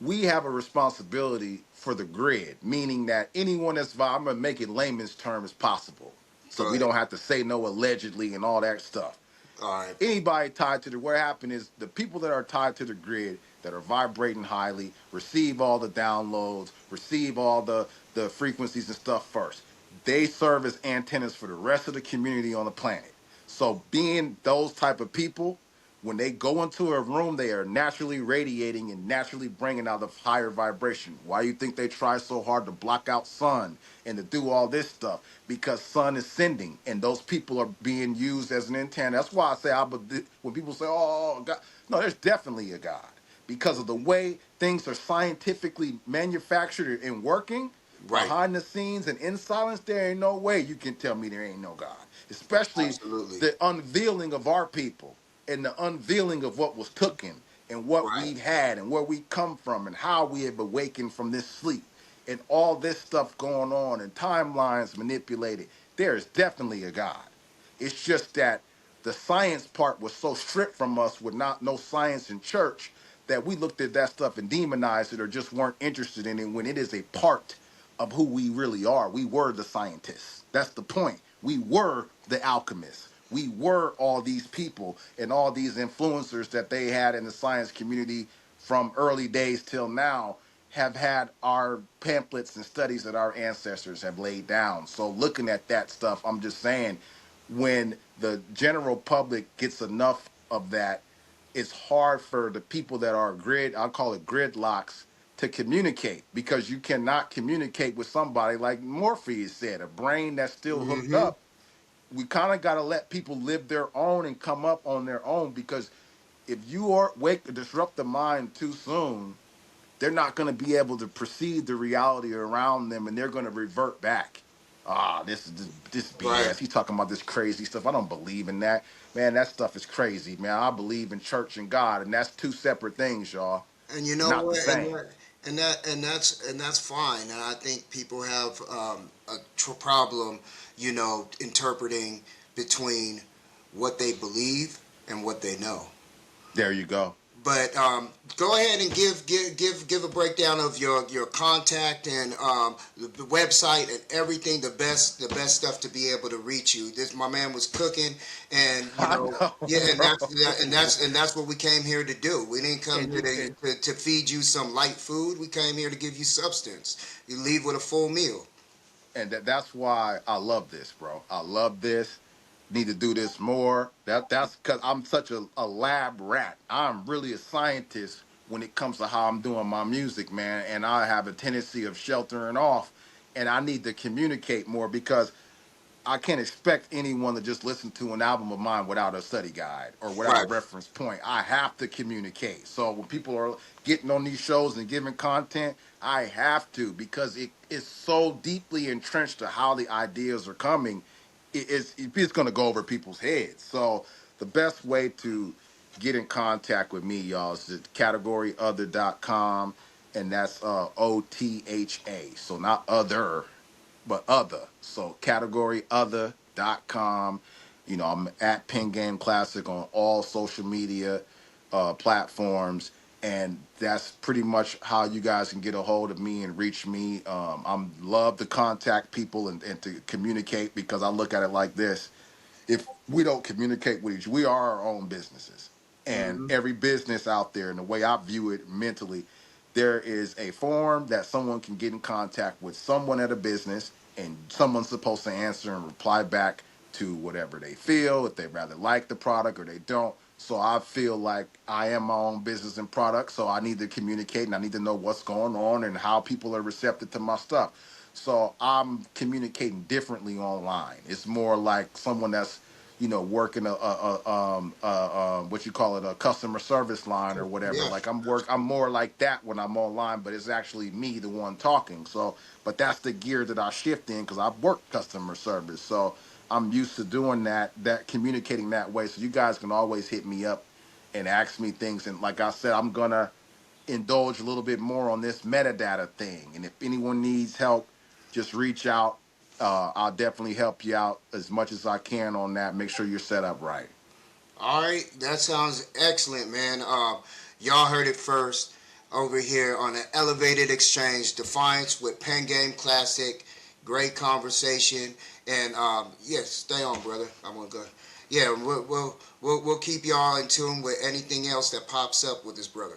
we have a responsibility for the grid, meaning that anyone that's I'm gonna make it layman's term as possible, so Go we ahead. don't have to say no allegedly and all that stuff. All right. Anybody tied to the what happened is the people that are tied to the grid that are vibrating highly receive all the downloads, receive all the frequencies and stuff first. They serve as antennas for the rest of the community on the planet. So being those type of people, when they go into a room, they are naturally radiating and naturally bringing out a higher vibration. Why do you think they try so hard to block out sun and to do all this stuff? Because sun is sending, and those people are being used as an antenna. That's why I say, when people say, "Oh, God," no, there's definitely a God because of the way things are scientifically manufactured and working Right. behind the scenes and in silence. There ain't no way you can tell me there ain't no God, especially Absolutely. the unveiling of our people and the unveiling of what was taken and what Right. we've had and where we come from and how we have awakened from this sleep and all this stuff going on and timelines manipulated. There is definitely a God. It's just that the science part was so stripped from us with not no science in church that we looked at that stuff and demonized it or just weren't interested in it when it is a part of who we really are. We were the scientists. That's the point. We were the alchemists. We were all these people and all these influencers that they had in the science community from early days till now have had our pamphlets and studies that our ancestors have laid down. So looking at that stuff, I'm just saying when the general public gets enough of that, it's hard for the people that are I'll call it gridlocks, to communicate because you cannot communicate with somebody like Morpheus said, a brain that's still hooked Mm-hmm. up. We kind of got to let people live their own and come up on their own because if you are wake disrupt the mind too soon, they're not going to be able to perceive the reality around them and they're going to revert back. This is this Right. BS. He's talking about this crazy stuff. I don't believe in that. Man, that stuff is crazy, man. I believe in church and God, and that's two separate things, y'all. And you know Not the what? same. And that's fine. And I think people have a problem, interpreting between what they believe and what they know. There you go. But go ahead and give a breakdown of your contact and the website and everything. The best stuff to be able to reach you. This my man was cooking, and I know, yeah, and bro. that's what we came here to do. We didn't come And here you and to feed you some light food. We came here to give you substance. You leave with a full meal. that's why I love this, bro. I love this. Need to do this more. That's because I'm such a lab rat. I'm really a scientist when it comes to how I'm doing my music, man. And I have a tendency of sheltering off, and I need to communicate more because I can't expect anyone to just listen to an album of mine without a study guide or without a Right. reference point. I have to communicate. So when people are getting on these shows and giving content, I have to because it is so deeply entrenched to how the ideas are coming. It's going to go over people's heads. So the best way to get in contact with me, y'all, is at categoryother.com, and that's OTHA. So not other, but other. So categoryother.com. I'm at Pengame Classic on all social media platforms. And that's pretty much how you guys can get a hold of me and reach me. I'm love to contact people and to communicate because I look at it like this: if we don't communicate with each, we are our own businesses. And Hmm. every business out there, and the way I view it mentally, there is a form that someone can get in contact with someone at a business, and someone's supposed to answer and reply back to whatever they feel, if they rather like the product or they don't. So I feel like I am my own business and product, so I need to communicate and I need to know what's going on and how people are receptive to my stuff. So I'm communicating differently online. It's more like someone that's working what you call it, a customer service line or whatever. Yeah. Like I'm more like that when I'm online, but it's actually me, the one talking. So, but that's the gear that I shift in because I've worked customer service. So I'm used to doing that communicating that way. So you guys can always hit me up and ask me things. And like I said, I'm gonna indulge a little bit more on this metadata thing. And if anyone needs help, just reach out. I'll definitely help you out as much as I can on that. Make sure you're set up right. All right, that sounds excellent, man. Y'all heard it first over here on an elevated exchange, Defiance with Pen Game Classic. Great conversation, and yes, stay on, brother. I'm gonna go. Yeah, we'll keep y'all in tune with anything else that pops up with this brother.